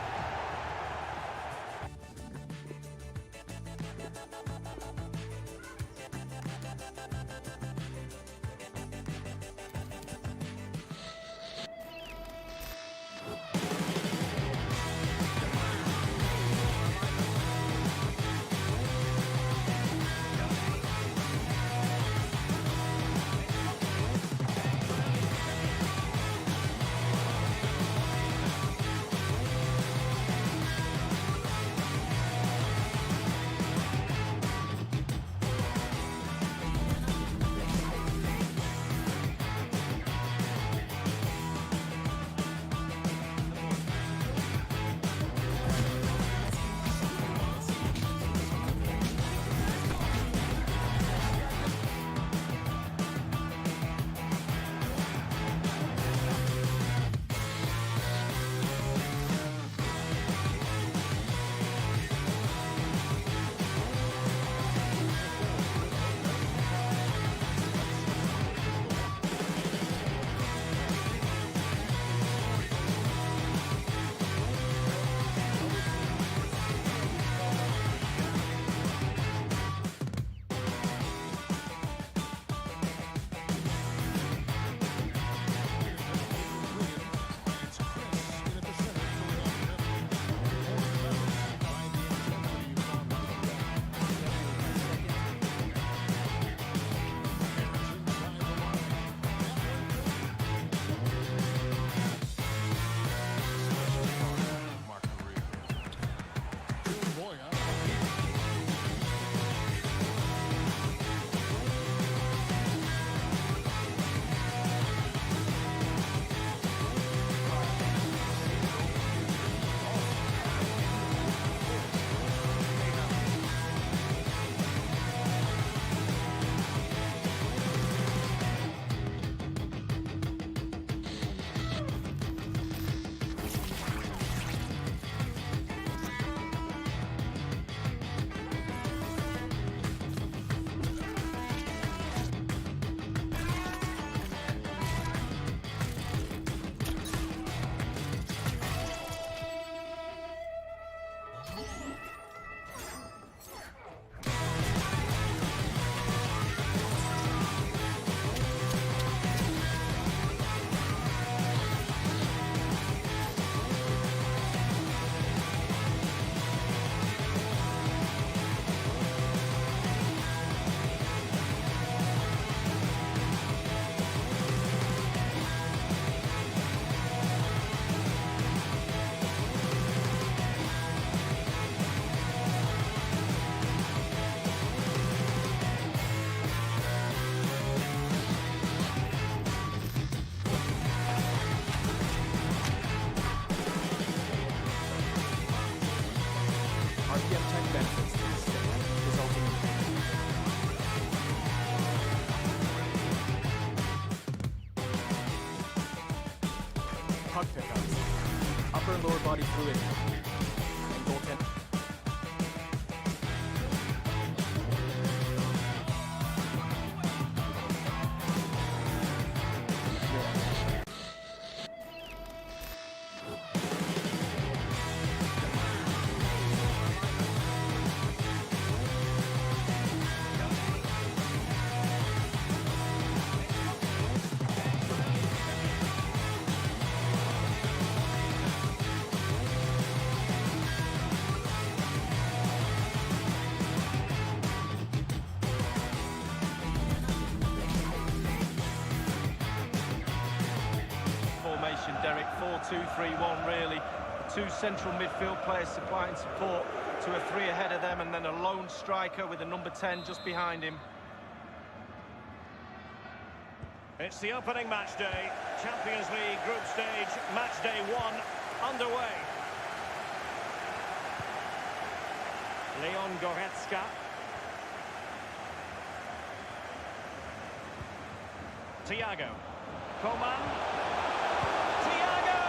and lower body fluid, and goaltender. Formation, Derek, 4-2-3-1 really. Two central midfield players supplying support to a three ahead of them, and then a lone striker with a number 10 just behind him. It's the opening match day, Champions League group stage, match day 1 underway. Leon Goretzka. Thiago. Coman. Thiago!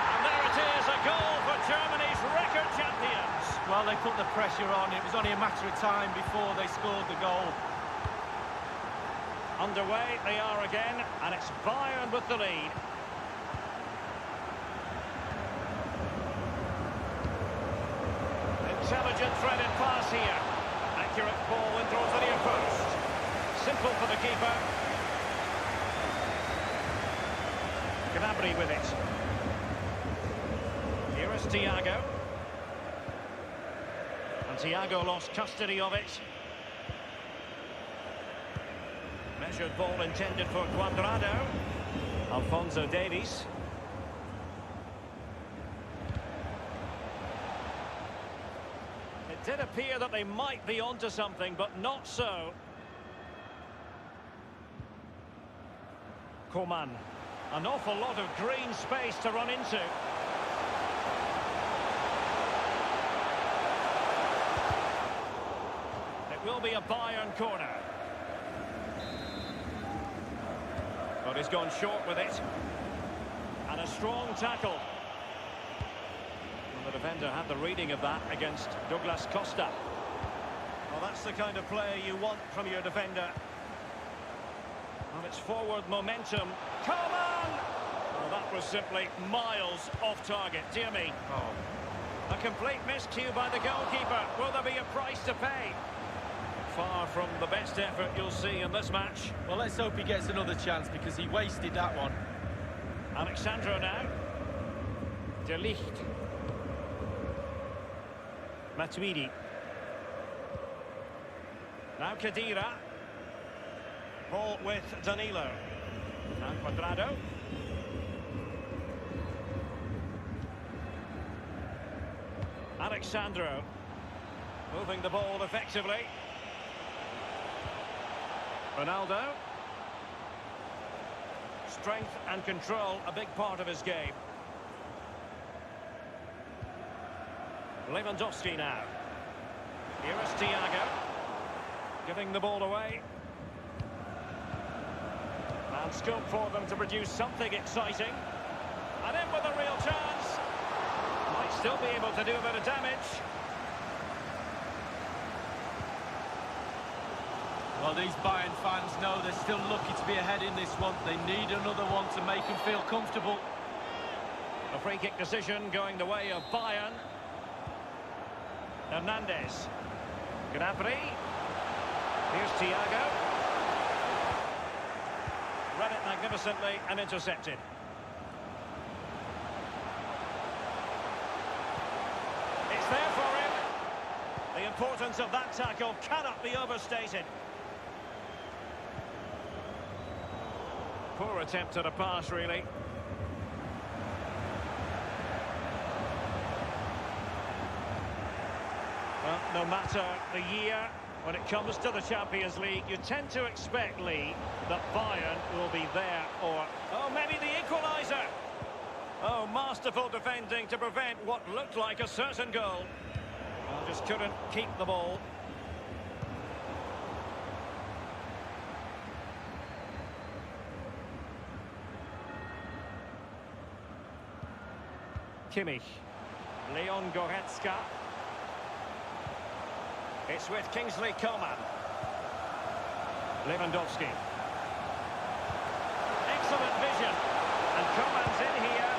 And there it is, a goal for Germany's record champions. Well, they put the pressure on. It was only a matter of time before they scored the goal. Underway they are again, and it's Bayern with the lead. Intelligent threaded pass here. Accurate ball in towards the near post. Simple for the keeper. Gnabry with it. Here is Thiago. And Thiago lost custody of it. Measured ball intended for Cuadrado. Alphonso Davies. It did appear that they might be onto something, but not so. Coman. An awful lot of green space to run into. It will be a Bayern corner. But he's gone short with it. And a strong tackle. Well, the defender had the reading of that against Douglas Costa. Well, that's the kind of player you want from your defender. Well, it's forward momentum. Come on! Well, that was simply miles off target. Dear me. Oh. A complete miscue by the goalkeeper. Will there be a price to pay? Far from the best effort you'll see in this match. Well, let's hope he gets another chance, because he wasted that one. Alexandro now. De Ligt. Matuidi. Now Khedira. Ball with Danilo. Now Cuadrado. Alexandro. Moving the ball effectively. Ronaldo. Strength and control, a big part of his game. Lewandowski now. Here is Thiago. Giving the ball away. And scope for them to produce something exciting. And in with a real chance. Might still be able to do a bit of damage. Well, these Bayern fans know they're still lucky to be ahead in this one. They need another one to make them feel comfortable. A free kick decision going the way of Bayern. Hernandez. Gnabry. Here's Thiago. Read it magnificently and intercepted. It's there for him. The importance of that tackle cannot be overstated. Poor attempt at a pass, really. Well, no matter the year, when it comes to the Champions League, you tend to expect, Lee, that Bayern will be there, or, oh, maybe the equaliser. Oh, masterful defending to prevent what looked like a certain goal. Well, just couldn't keep the ball. Kimmich. Leon Goretzka. It's with Kingsley Coman. Lewandowski. Excellent vision. And Coman's in here.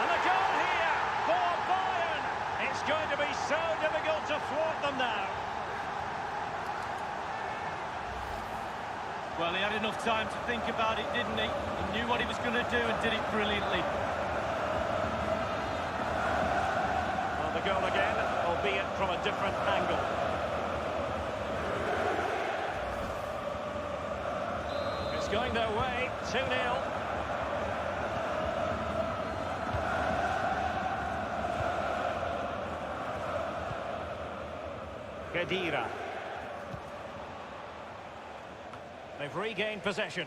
And the goal here for Bayern. It's going to be so difficult to thwart them now. Well, he had enough time to think about it, didn't he? He knew what he was going to do and did it brilliantly. Well, the goal again, albeit from a different angle. It's going their way, 2-0. Khedira. They've regained possession.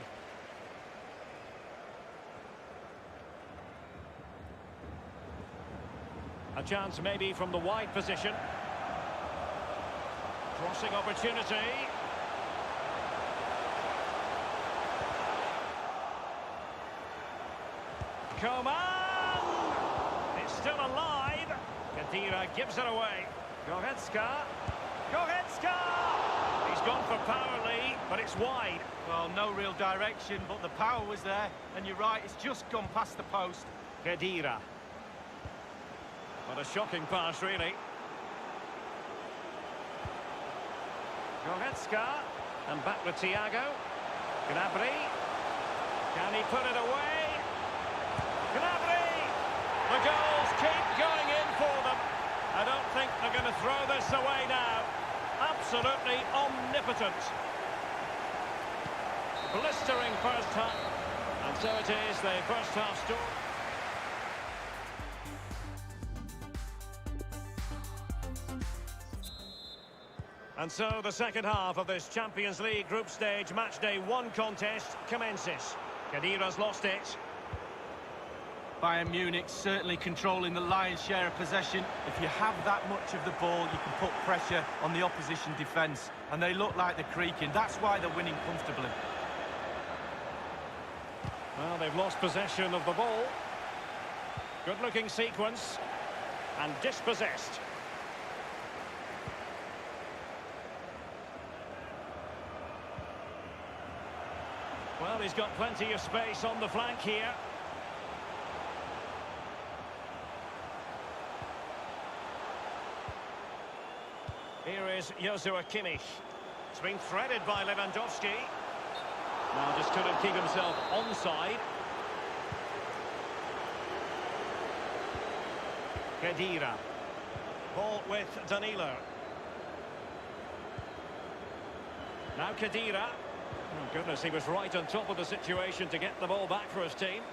A chance maybe from the wide position. Crossing opportunity. Coman! It's still alive. Khedira gives it away. Goretzka. Goretzka! He's gone for power, Lee, but it's wide. Well, no real direction, but the power was there. And you're right, it's just gone past the post. Khedira. What a shocking pass, really. Goretzka. And back with Thiago. Gnabry. Can he put it away? Gnabry! The goals keep going in for them. I don't think they're going to throw this away now. Absolutely omnipotent. Blistering first half. And so it is, the first half story. And so the second half of this Champions League group stage matchday 1 contest commences. Khedira's lost it. Bayern Munich certainly controlling the lion's share of possession. If you have that much of the ball, you can put pressure on the opposition defence. And they look like they're creaking. That's why they're winning comfortably. Well, they've lost possession of the ball. Good-looking sequence. And dispossessed. Well, he's got plenty of space on the flank here. Here is Joshua Kimmich. It's been threaded by Lewandowski. Now just couldn't keep himself onside. Khedira. Ball with Danilo. Now Khedira. Oh, goodness, he was right on top of the situation to get the ball back for his team.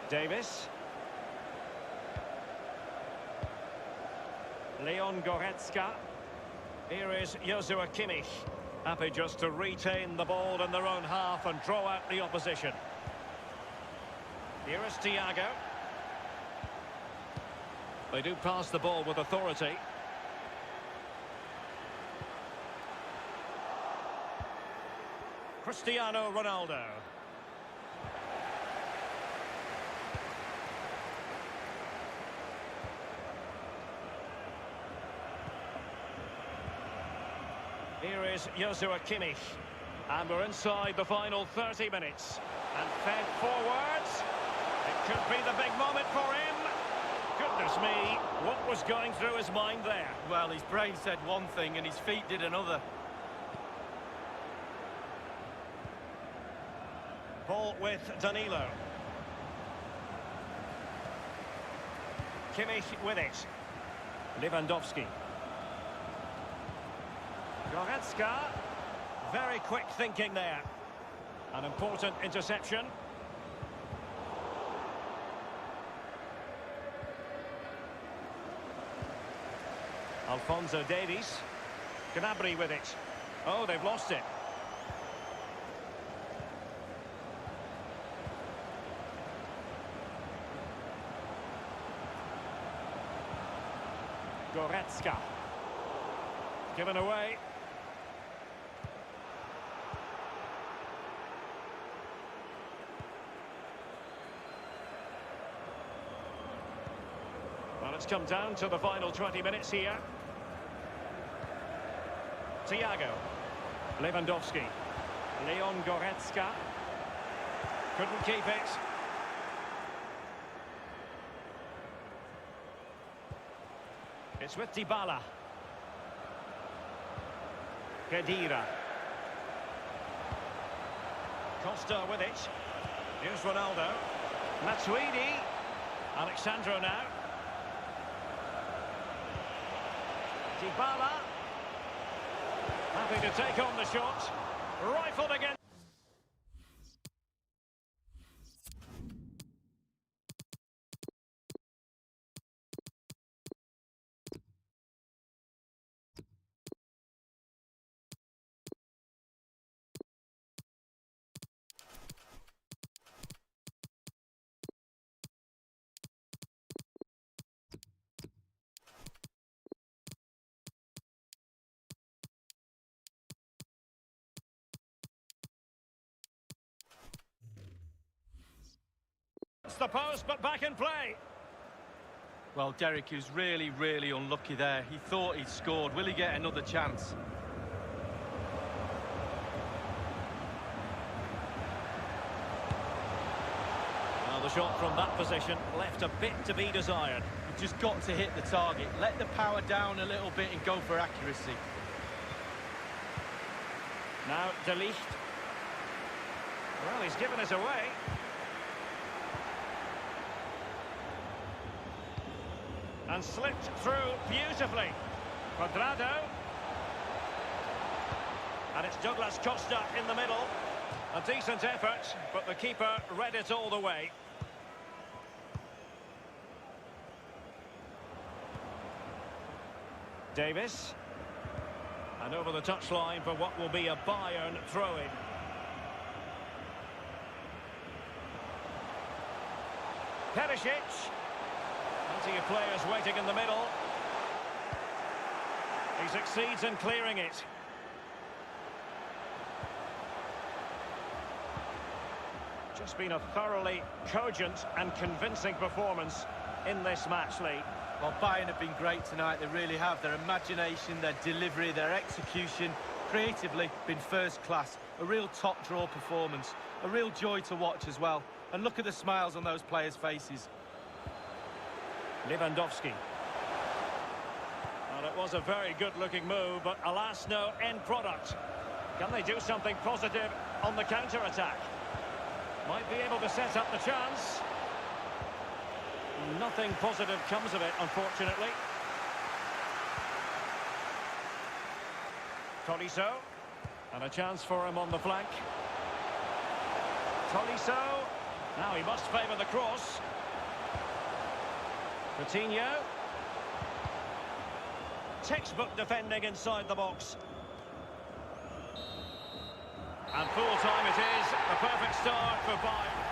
Davis. Leon Goretzka. Here is Joshua Kimmich. Happy just to retain the ball in their own half and draw out the opposition. Here is Thiago. They do pass the ball with authority. Cristiano Ronaldo. Here is Joshua Kimmich. And we're inside the final 30 minutes. And fed forwards. It could be the big moment for him. Goodness me, what was going through his mind there? Well, his brain said one thing and his feet did another. Ball with Danilo. Kimmich with it. Lewandowski. Goretzka. Very quick thinking there. An important interception. Alphonso Davies. Gnabry with it. Oh, they've lost it. Goretzka. Given away. it's come down to the final 20 minutes here. Thiago. Lewandowski. Leon Goretzka. Couldn't keep it. It's with Dybala. Khedira. Costa with it. Here's Ronaldo. Matuidi. Alexandro now. Dybala. Happy to take on the shot. Rifled again. The post, but back in play. Well, Derek, he was really, really unlucky there. He thought he'd scored. Will he get another chance? Well, the shot from that position left a bit to be desired. You've just got to hit the target. Let the power down a little bit and go for accuracy. Now, De Ligt. Well, he's given us away. And slipped through beautifully. Cuadrado. And it's Douglas Costa in the middle. A decent effort, but the keeper read it all the way. Davis. And over the touchline for what will be a Bayern throw-in. Perisic. Plenty of players waiting in the middle. He succeeds in clearing it. Just been a thoroughly cogent and convincing performance in this match, Lee. Well, Bayern have been great tonight. They really have. Their imagination, their delivery, their execution, creatively, been first class. A real top-draw performance. A real joy to watch as well. And look at the smiles on those players' faces. Lewandowski. Well, it was a very good-looking move, but alas, no end product. Can they do something positive on the counter-attack? Might be able to set up the chance. Nothing positive comes of it, unfortunately. Tolisso. And a chance for him on the flank. Tolisso. Now he must favour the cross. Coutinho. Textbook defending inside the box. And full time it is. A perfect start for Bayern.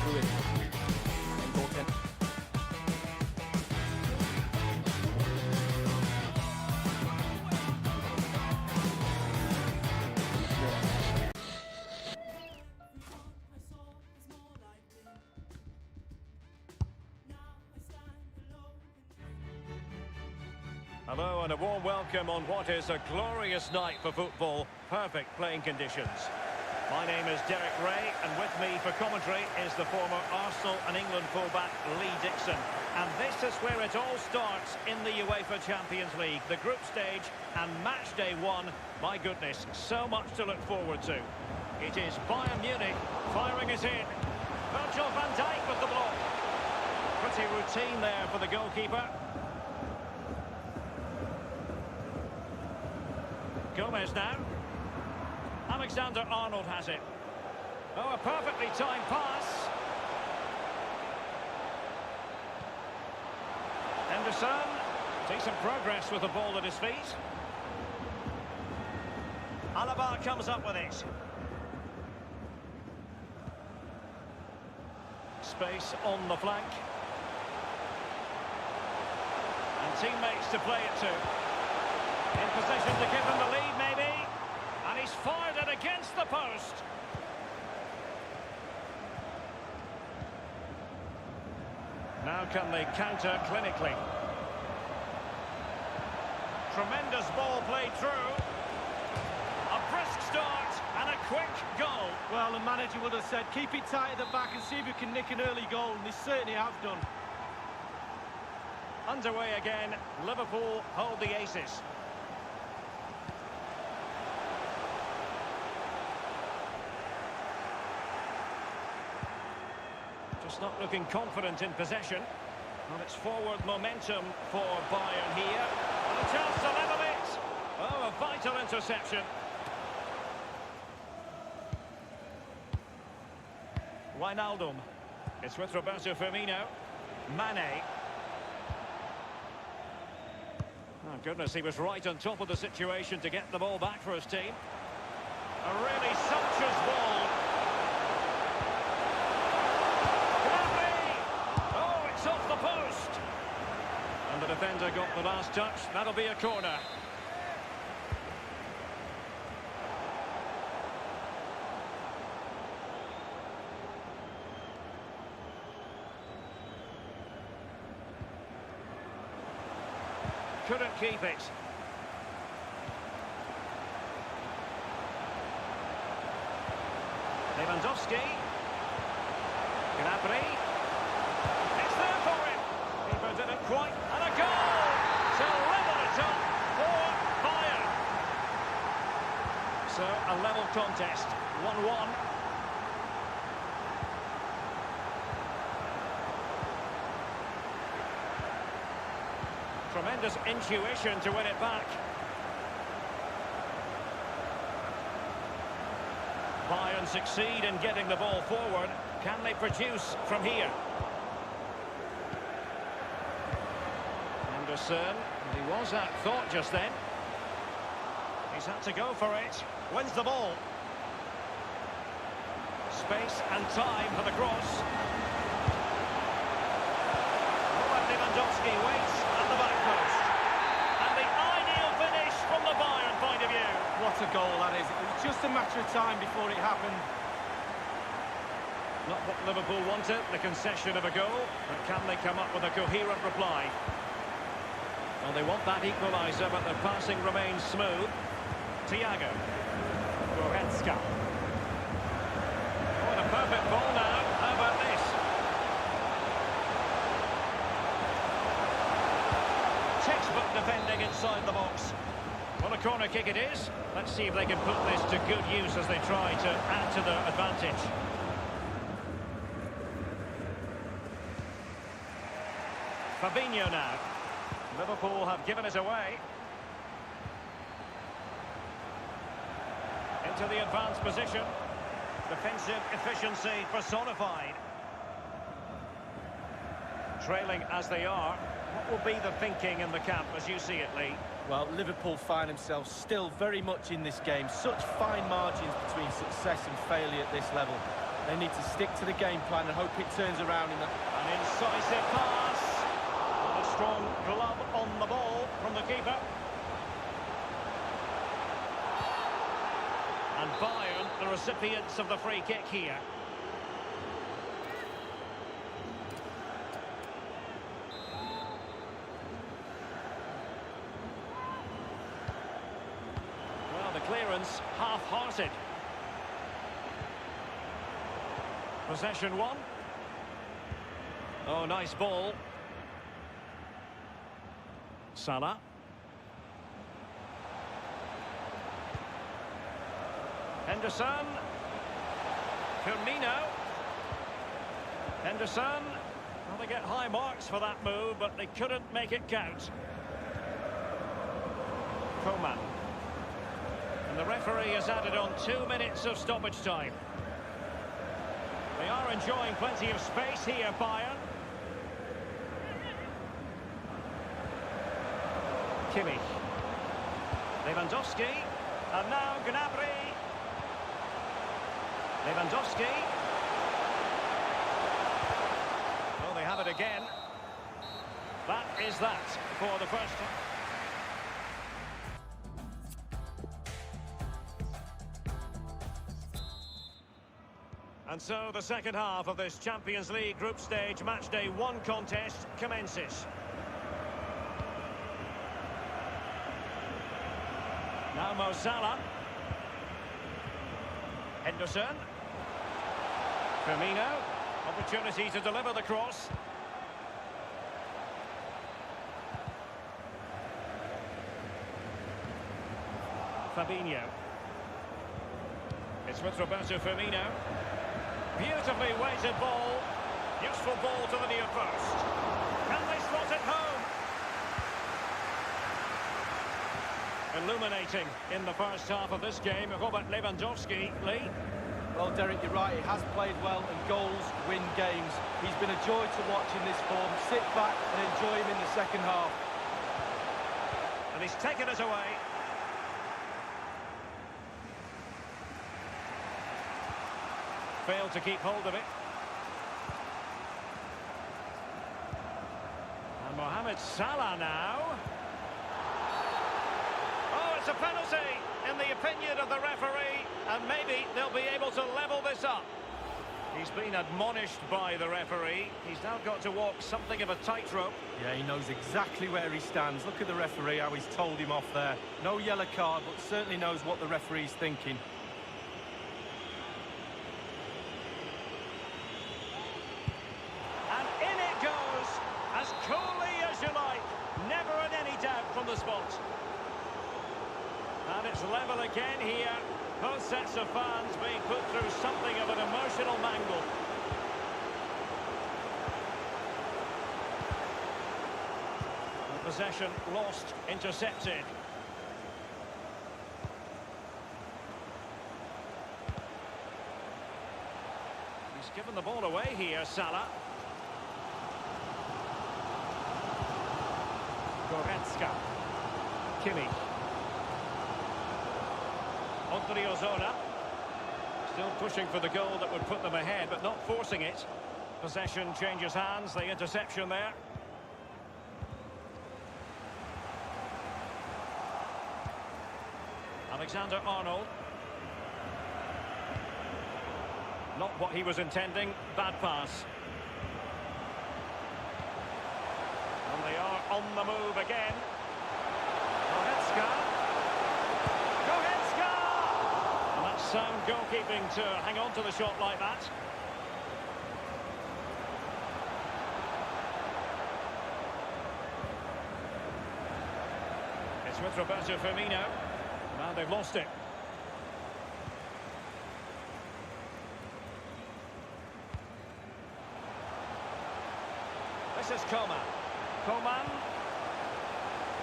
through it. And goaltender. Hello and a warm welcome on what is a glorious night for football. Perfect playing conditions. My name is Derek Ray, and with me for commentary is the former Arsenal and England fullback Lee Dixon. And this is where it all starts in the UEFA Champions League. The group stage and match day one. My goodness, so much to look forward to. It is Bayern Munich firing it in. Virgil van Dijk with the block. Pretty routine there for the goalkeeper. Gomez now. Alexander-Arnold has it. Oh, a perfectly timed pass. Henderson. Decent progress with the ball at his feet. Alaba comes up with it. Space on the flank. And teammates to play it to. In position to give them the lead, maybe. And he's fired it against the post. Now can they counter clinically? Tremendous ball played through. A brisk start and a quick goal. Well, the manager would have said, keep it tight at the back and see if you can nick an early goal, and they certainly have done. Underway again. Liverpool hold the aces. Just not looking confident in possession. Well, it's forward momentum for Bayern here. And a chance to level it. Oh, a vital interception. Wijnaldum. It's with Roberto Firmino. Mane. Oh, goodness, he was right on top of the situation to get the ball back for his team. A really sumptuous ball. Off the post, and the defender got the last touch. That'll be a corner. Couldn't keep it. Lewandowski. Gnabry. Didn't quite, and a goal to level it up for Bayern. So a level contest, 1-1. Tremendous intuition to win it back. Bayern succeed in getting the ball forward. Can they produce from here? He was at thought just then. He's had to go for it. Wins the ball. Space and time for the cross. Robert Lewandowski waits at the back post. And the ideal finish from the Bayern point of view. What a goal that is. It was just a matter of time before it happened. Not what Liverpool wanted, the concession of a goal. But can they come up with a coherent reply? Well, they want that equaliser, but the passing remains smooth. Thiago. Goretzka. Oh, and a perfect ball now. How about this? Textbook defending inside the box. Well, a corner kick it is. Let's see if they can put this to good use as they try to add to their advantage. Fabinho now. Liverpool have given it away. Into the advanced position. Defensive efficiency personified. Trailing as they are, what will be the thinking in the camp as you see it, Lee? Well, Liverpool find themselves still very much in this game. Such fine margins between success and failure at this level. They need to stick to the game plan and hope it turns around in the... An incisive pass. And a strong glove on the ball from the keeper. And Bayern, the recipients of the free kick here. Well, the clearance half-hearted. Possession one. Oh, nice ball. Salah. Henderson. Firmino. Henderson. Well, they get high marks for that move, but they couldn't make it count. Coman. And the referee has added on 2 minutes of stoppage time. They are enjoying plenty of space here, Bayern. Kimmich. Lewandowski. And now Gnabry. Lewandowski. Well, they have it again. That is that for the first time. And so the second half of this Champions League group stage matchday 1 contest commences. Now Mo Salah. Henderson. Firmino. Opportunity to deliver the cross. Fabinho. It's with Roberto Firmino. Beautifully weighted ball. Useful ball to the near post. Can they slot it home? Illuminating in the first half of this game, Robert Lewandowski. Lee? Well, Derek, you're right. He has played well, and goals win games. He's been a joy to watch in this form. Sit back and enjoy him in the second half. And he's taken it away. Failed to keep hold of it. And Mohamed Salah now. Oh, it's a penalty in the opinion of the referee, and maybe they'll be able to level this up. He's been admonished by the referee. He's now got to walk something of a tightrope. Yeah, he knows exactly where he stands. Look at the referee, how he's told him off there. No yellow card, but certainly knows what the referee's thinking. And in it goes, as coolly as you like. Never in any doubt from the spot. And it's level again here. Both sets of fans being put through something of an emotional mangle. The possession lost, intercepted. He's given the ball away here, Salah. Goretzka. Kimmich. Odriozola. Still pushing for the goal that would put them ahead, but not forcing it. Possession changes hands, the interception there. Alexander-Arnold. Not what he was intending, bad pass. And they are on the move again. Goretzka. And that's sound goalkeeping to hang on to the shot like that. It's with Roberto Firmino. Now they've lost it. This is Coman. Coman.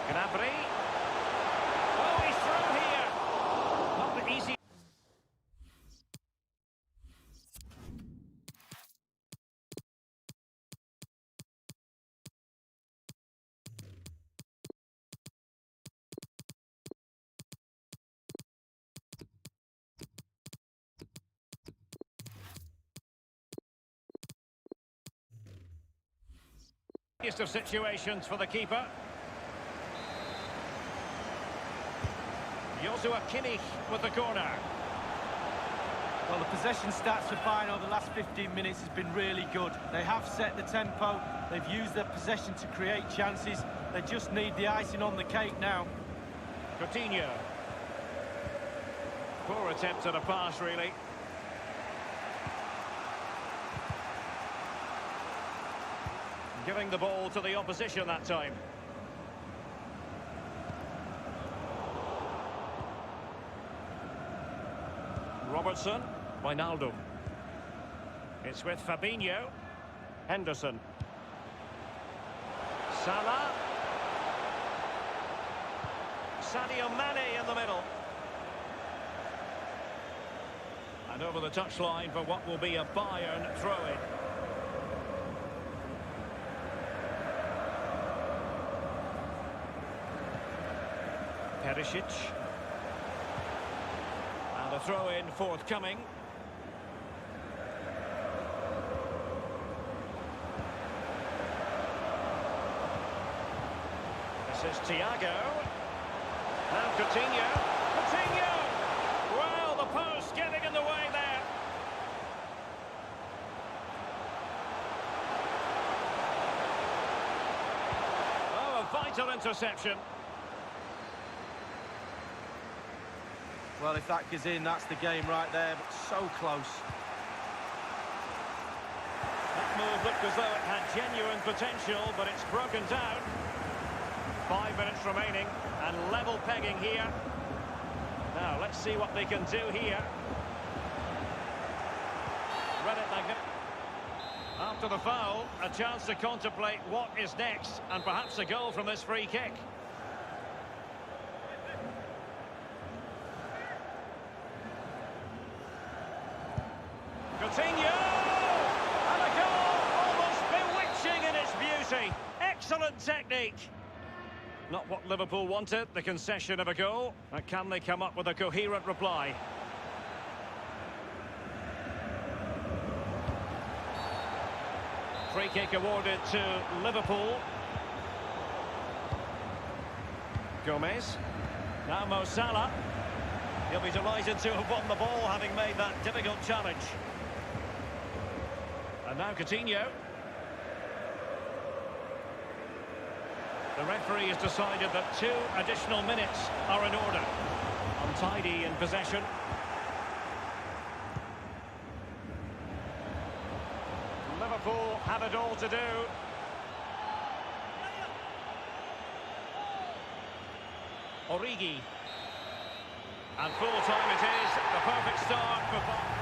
Gnabry. Oh, he's through here. Not the easy. Of situations for the keeper. Joshua Kimmich with the corner. Well, the possession stats for Bayern over the last 15 minutes has been really good. They have set the tempo, they've used their possession to create chances. They just need the icing on the cake now. Coutinho. Poor attempt at a pass, really. Giving the ball to the opposition that time. Robertson, Wijnaldum. It's with Fabinho. Henderson. Salah. Sadio Mane in the middle. And over the touchline for what will be a Bayern throw-in. Perisic. And a throw-in forthcoming. This is Thiago. Now Coutinho. Coutinho! Well, the post getting in the way there. Oh, a vital interception. Well, if that goes in, that's the game right there, but so close. That move looked as though it had genuine potential, but it's broken down. 5 minutes remaining, and level pegging here. Now, let's see what they can do here. Read it like that. After the foul, a chance to contemplate what is next, and perhaps a goal from this free kick. Coutinho! And a goal! Almost bewitching in its beauty. Excellent technique. Not what Liverpool wanted, the concession of a goal. But can they come up with a coherent reply? Free kick awarded to Liverpool. Gomez. Now Mo Salah. He'll be delighted to have won the ball, having made that difficult challenge. And now Coutinho. The referee has decided that 2 additional minutes are in order. Untidy in possession. Liverpool have it all to do. Origi. And full time it is. The perfect start for Bayern.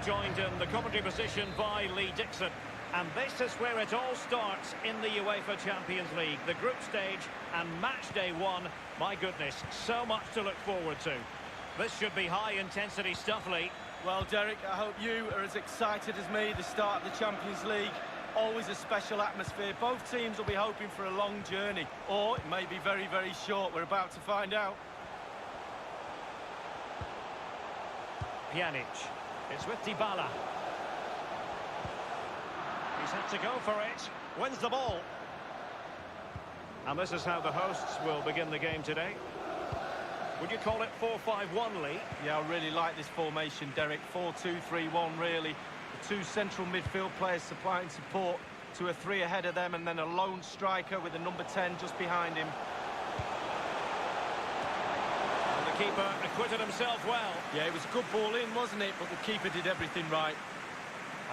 joined in the commentary position by Lee Dixon. And this is where it all starts in the UEFA Champions League. The group stage and match day one. My goodness, so much to look forward to. This should be high-intensity stuff, Lee. Well, Derek, I hope you are as excited as me. The start of the Champions League, always a special atmosphere. Both teams will be hoping for a long journey, or it may be very, very short. We're about to find out. Pjanic. It's with Dybala. He's had to go for it. Wins the ball. And this is how the hosts will begin the game today. Would you call it 4-5-1, Lee? Yeah, I really like this formation, Derek. 4-2-3-1, really. The two central midfield players supplying support to a three ahead of them, and then a lone striker with a number 10 just behind him. And the keeper acquitted himself well. Yeah, it was a good ball in, wasn't it? But the keeper did everything right.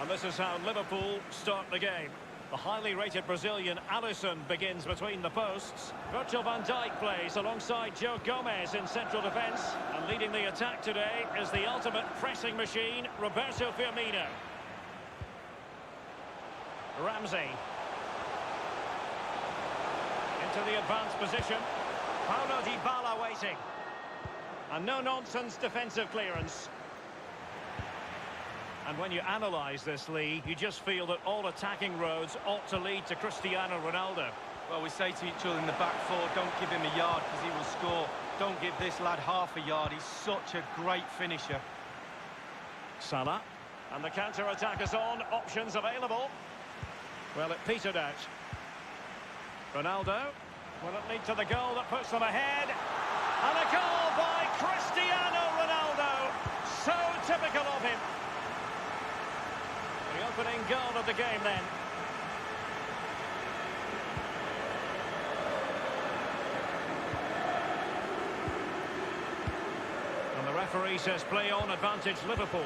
And this is how Liverpool start the game. The highly rated Brazilian Alisson begins between the posts. Virgil van Dijk plays alongside Joe Gomez in central defence. And leading the attack today is the ultimate pressing machine, Roberto Firmino. Ramsey. Into the advanced position. Paulo Dybala waiting. And no-nonsense defensive clearance. And when you analyse this, Lee, you just feel that all attacking roads ought to lead to Cristiano Ronaldo. Well, we say to each other in the back four, don't give him a yard because he will score. Don't give this lad half a yard. He's such a great finisher. Salah. And the counter-attack is on. Options available. Well, it petered out. Ronaldo. Will it lead to the goal that puts them ahead? And a goal by Cristiano Ronaldo. So typical of him. The opening goal of the game then. And the referee says play on, advantage Liverpool.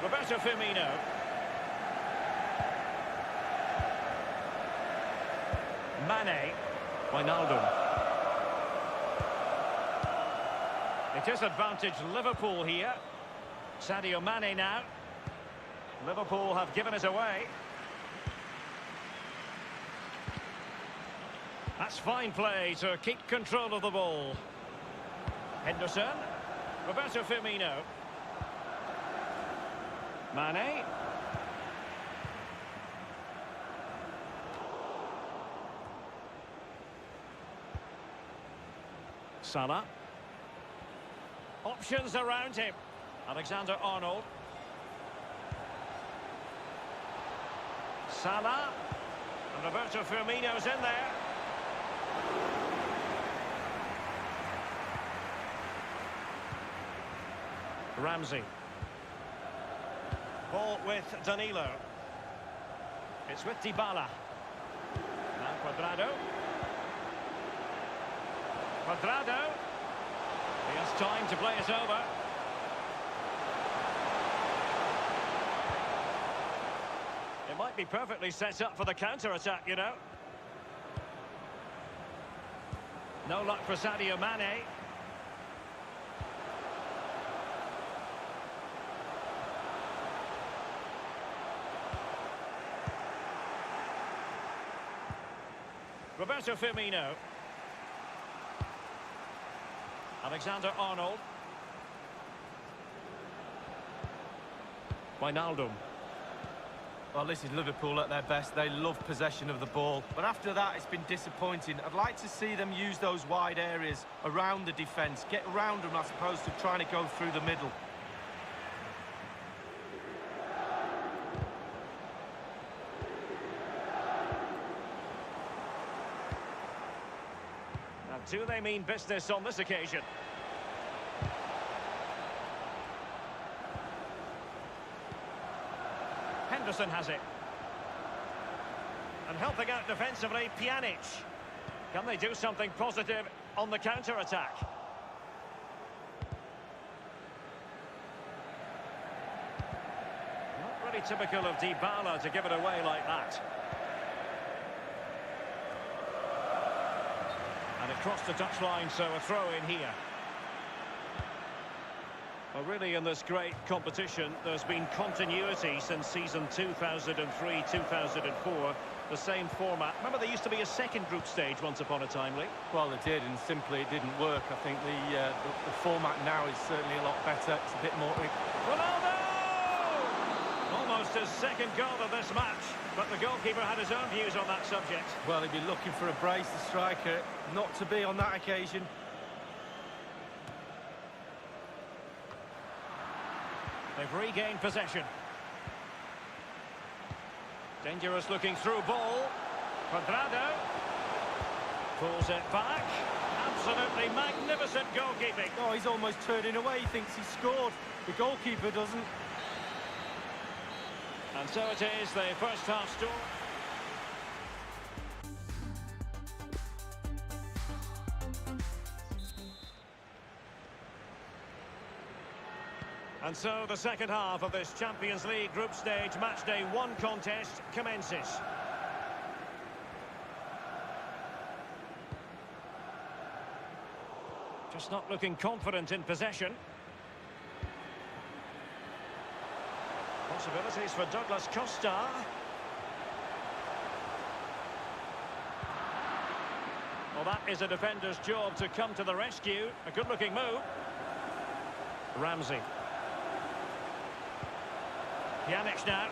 Roberto Firmino. Mane. Wijnaldum. It is advantage Liverpool here. Sadio Mane now. Liverpool have given it away. That's fine play to keep control of the ball. Henderson. Roberto Firmino. Mane. Salah. Options around him. Alexander-Arnold. Salah. And Roberto Firmino's in there. Ramsey. Ball with Danilo. It's with Dybala. Now Cuadrado. Cuadrado. He has time to play it over. It might be perfectly set up for the counter-attack, you know. No luck for Sadio Mane. Roberto Firmino. Alexander-Arnold. Wijnaldum. Well, this is Liverpool at their best. They love possession of the ball. But after that, it's been disappointing. I'd like to see them use those wide areas around the defence. Get around them as opposed to trying to go through the middle. Now, do they mean business on this occasion? Henderson has it. And helping out defensively, Pjanic. Can they do something positive on the counter-attack? Not really typical of Dybala to give it away like that. And it crossed the touchline, so a throw in here. Well, really, in this great competition, there's been continuity since season 2003-2004. The same format. Remember, there used to be a second group stage once upon a time, Lee? Well, it did, and simply it didn't work. I think the format now is certainly a lot better. It's a bit more... Ronaldo! Almost his second goal of this match, but the goalkeeper had his own views on that subject. Well, he'd be looking for a brace, the striker, not to be on that occasion. They've regained possession. Dangerous looking through ball. Cuadrado pulls it back. Absolutely magnificent goalkeeping. Oh, he's almost turning away. He thinks he scored. The goalkeeper doesn't. And so it is, the first half score. And so the second half of this Champions League group stage match day 1 contest commences. Just not looking confident in possession. Possibilities for Douglas Costa. Well, that is a defender's job to come to the rescue. A good-looking move. Ramsey. Pjanic now.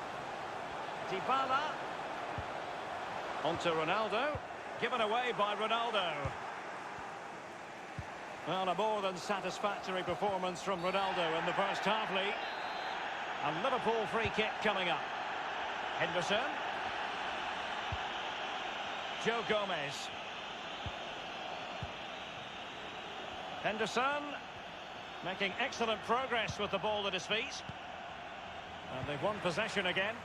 Dybala. Onto Ronaldo. Given away by Ronaldo. Well, a more than satisfactory performance from Ronaldo in the first half, Lee. And Liverpool free kick coming up. Henderson. Joe Gomez. Henderson making excellent progress with the ball at his feet. And they've won possession again.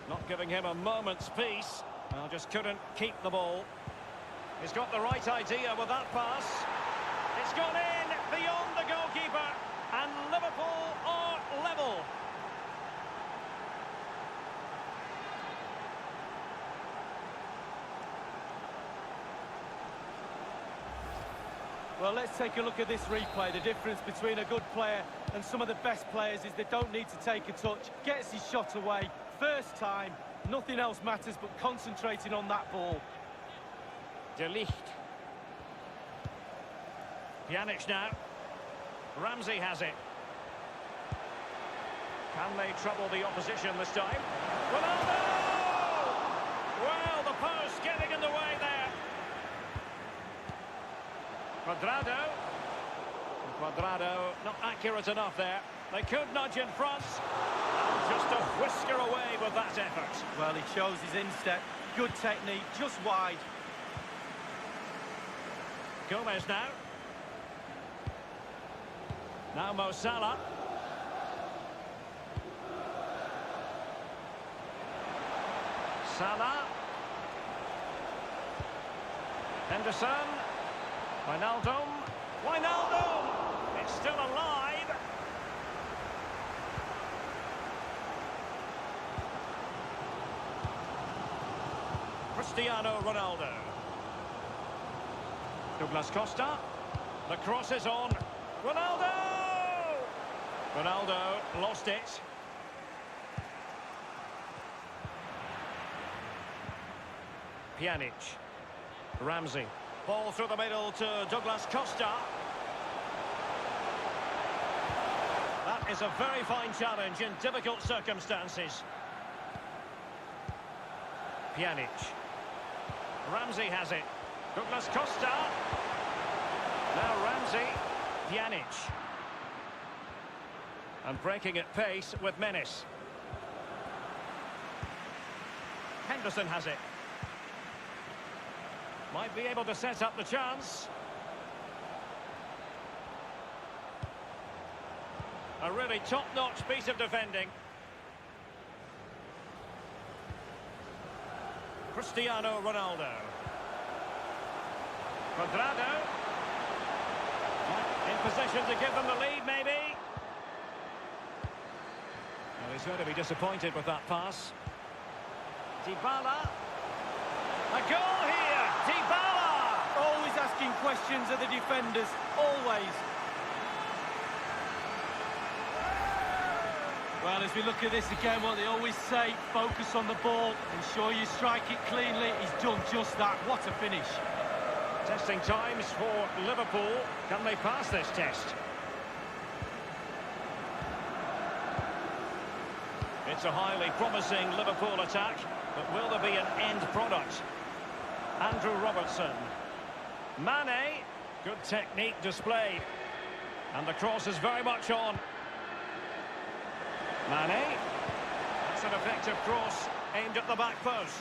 Not giving him a moment's peace. Well, just couldn't keep the ball. He's got the right idea with that pass. It's gone in beyond the goalkeeper. And Liverpool are level. Well, let's take a look at this replay. The difference between a good player and some of the best players is they don't need to take a touch. Gets his shot away. First time. Nothing else matters but concentrating on that ball. De Ligt. Pjanic now. Ramsey has it. Can they trouble the opposition this time? Ronaldo! Well, the post getting in the way there. Cuadrado. Cuadrado not accurate enough there. They could nudge in front. And just a whisker away with that effort. Well, he shows his instep. Good technique, just wide. Gomez now. Now Mo Salah. Salah. Henderson. Wijnaldum. Wijnaldum! It's still alive. Cristiano Ronaldo. Douglas Costa. The cross is on. Ronaldo! Ronaldo lost it. Pjanic. Ramsey. Ball through the middle to Douglas Costa. That is a very fine challenge in difficult circumstances. Pjanic. Ramsey has it. Douglas Costa. Now Ramsey. Pjanic. And breaking at pace with menace. Henderson has it. Might be able to set up the chance. A really top-notch piece of defending. Cristiano Ronaldo. Cuadrado. In position to give them the lead, maybe. Well, he's going to be disappointed with that pass. Dybala. A goal here. Dybala. Always asking questions of the defenders. Always. Well, as we look at this again, what they always say, focus on the ball, ensure you strike it cleanly. He's done just that. What a finish. Testing times for Liverpool. Can they pass this test? It's a highly promising Liverpool attack, but will there be an end product? Andrew Robertson. Mane. Good technique displayed. And the cross is very much on. Mane. That's an effective cross aimed at the back post.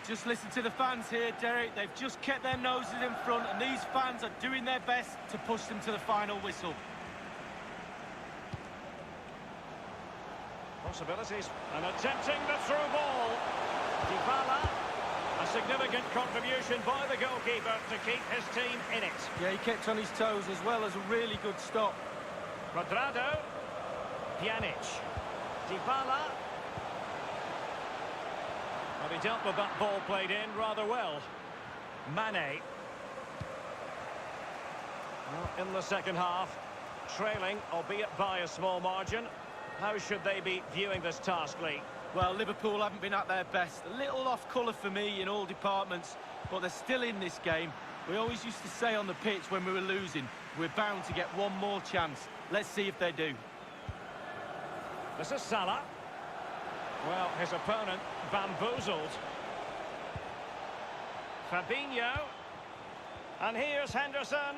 Just listen to the fans here, Derek. They've just kept their noses in front, and these fans are doing their best to push them to the final whistle. Possibilities. And attempting the through ball. Dybala. A significant contribution by the goalkeeper to keep his team in it. Yeah, he kept on his toes as well as a really good stop. Cuadrado. Pjanic. Dybala. Well, he dealt with that ball played in rather well. Mane. Well, in the second half, trailing, albeit by a small margin. How should they be viewing this task, Lee? Well, Liverpool haven't been at their best. A little off colour for me in all departments, but they're still in this game. We always used to say on the pitch when we were losing, we're bound to get one more chance. Let's see if they do. This is Salah. Well, his opponent bamboozled. Fabinho. And here's Henderson.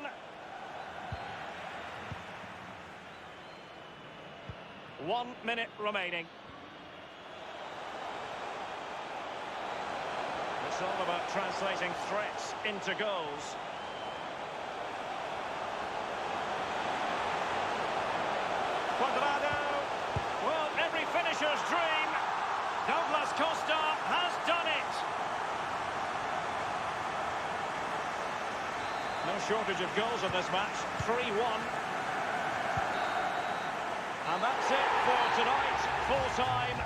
One minute remaining. It's all about translating threats into goals. Cuadrado. Well, every finisher's dream. Douglas Costa has done it. No shortage of goals in this match. 3-1. And that's it for tonight. Full time.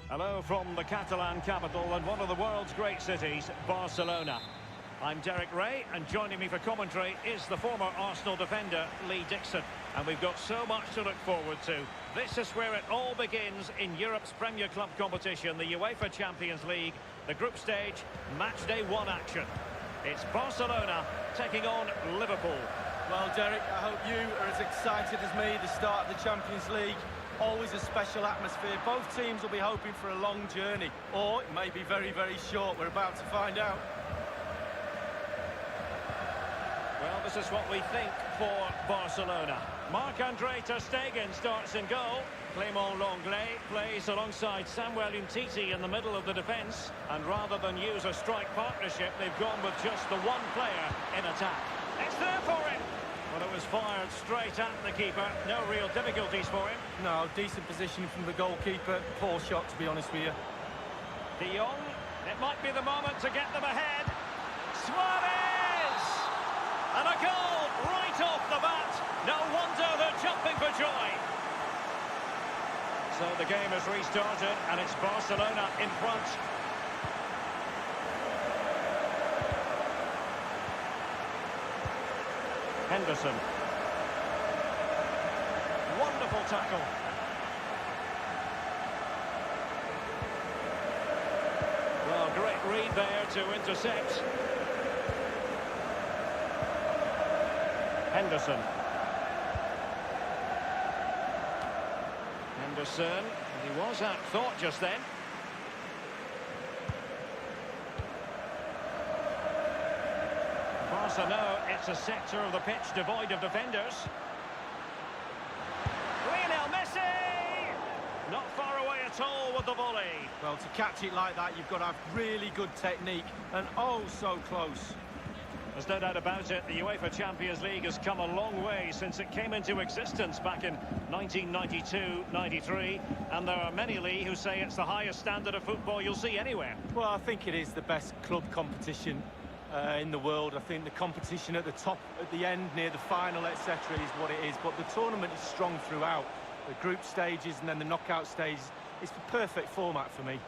Hello from the Catalan capital and one of the world's great cities, Barcelona. I'm Derek Ray, and joining me for commentary is the former Arsenal defender, Lee Dixon. And we've got so much to look forward to. This is where it all begins in Europe's Premier Club competition, the UEFA Champions League, the group stage, match day 1 action. It's Barcelona taking on Liverpool. Well, Derek, I hope you are as excited as me, the start of the Champions League. Always a special atmosphere. Both teams will be hoping for a long journey, or it may be very, very short. We're about to find out. Well, this is what we think for Barcelona. Marc-Andre ter Stegen starts in goal. Clément Lenglet plays alongside Samuel Umtiti in the middle of the defence. And rather than use a strike partnership, they've gone with just the one player in attack. It's there for him! Well, it was fired straight at the keeper. No real difficulties for him. No, decent positioning from the goalkeeper. Poor shot, to be honest with you. De Jong, it might be the moment to get them ahead. Suarez! And a goal right off the bat. No wonder they're jumping for joy. So the game has restarted and it's Barcelona in front. Henderson. Wonderful tackle. Well, great read there to intercept. Henderson. Henderson, he was at thought just then. Barca know it's a sector of the pitch devoid of defenders. Lionel Messi! Not far away at all with the volley. Well, to catch it like that, you've got to have really good technique, and oh, so close. There's no doubt about it, the UEFA Champions League has come a long way since it came into existence back in 1992-93, and there are many, Lee, who say it's the highest standard of football you'll see anywhere. Well, I think it is the best club competition in the world. I think the competition at the top, at the end, near the final, etc., is what it is, but the tournament is strong throughout. The group stages and then the knockout stages, it's the perfect format for me.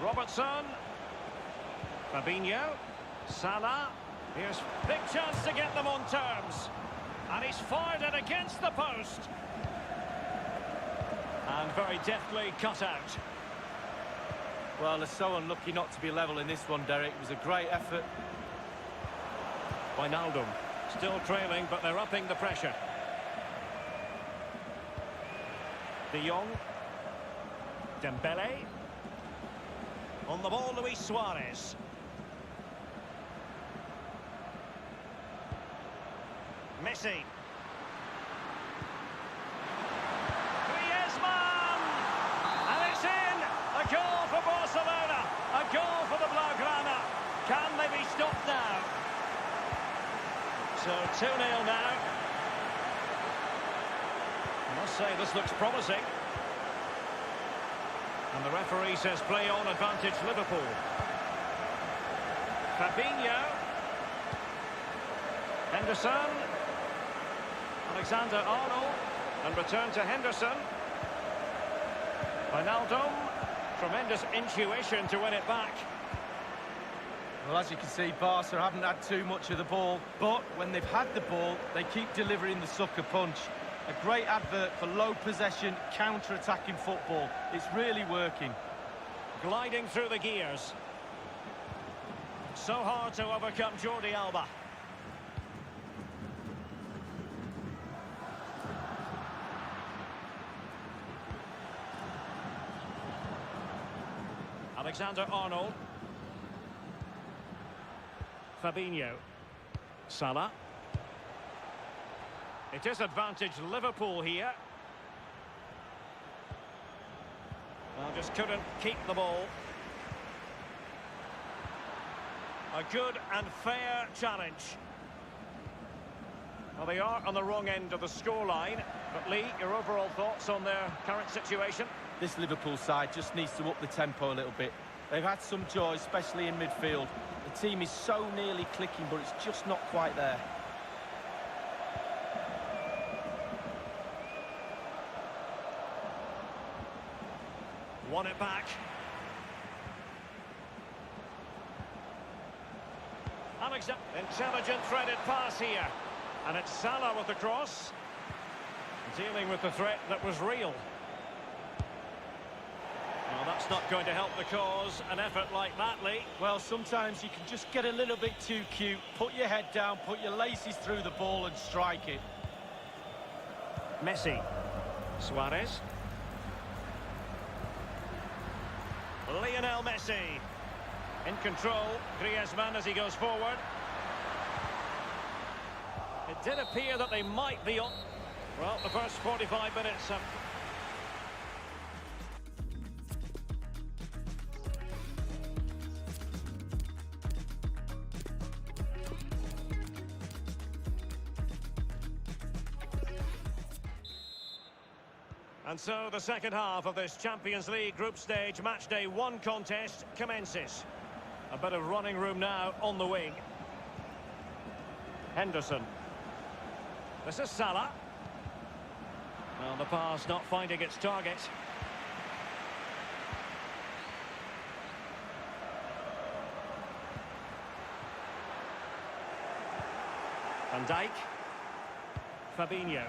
Robertson. Fabinho, Salah, here's big chance to get them on terms. And he's fired it against the post. And very deftly cut out. Well, they're so unlucky not to be level in this one, Derek. It was a great effort. Wijnaldum, still trailing, but they're upping the pressure. De Jong. Dembele. On the ball, Luis Suarez. Messi. Griezmann! And it's in! A goal for Barcelona! A goal for the Blaugrana! Can they be stopped now? So 2-0 now. I must say this looks promising. And the referee says play on, advantage Liverpool. Fabinho. Henderson. Alexander-Arnold, and return to Henderson. Wijnaldum, tremendous intuition to win it back. Well, as you can see, Barca haven't had too much of the ball, but when they've had the ball, they keep delivering the sucker punch. A great advert for low possession, counter-attacking football. It's really working. Gliding through the gears. So hard to overcome Jordi Alba. Alexander-Arnold. Fabinho. Salah. It is advantage Liverpool here. Well, just couldn't keep the ball. A good and fair challenge. Well, they are on the wrong end of the scoreline. But Lee, your overall thoughts on their current situation? This Liverpool side just needs to up the tempo a little bit. They've had some joy, especially in midfield. The team is so nearly clicking, but it's just not quite there. Won it back. Intelligent threaded pass here. And it's Salah with the cross. Dealing with the threat that was real. Well, that's not going to help the cause, an effort like that, Lee. Well, sometimes you can just get a little bit too cute. Put your head down, put your laces through the ball and strike it. Messi. Suarez. Lionel Messi. In control. Griezmann as he goes forward. It did appear that they might be on. Well, the first 45 minutes have... And so the second half of this Champions League group stage matchday 1 contest commences. A bit of running room now on the wing. Henderson. This is Salah. Well, the pass not finding its target. Van Dijk. Fabinho.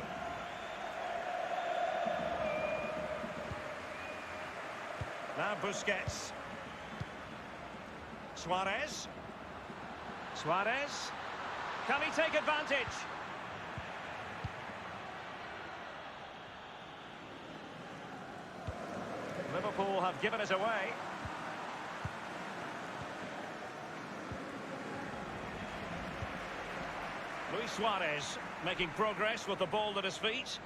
Now Busquets. Suarez. Suarez. Can he take advantage? Liverpool have given it away. Luis Suarez making progress with the ball at his feet.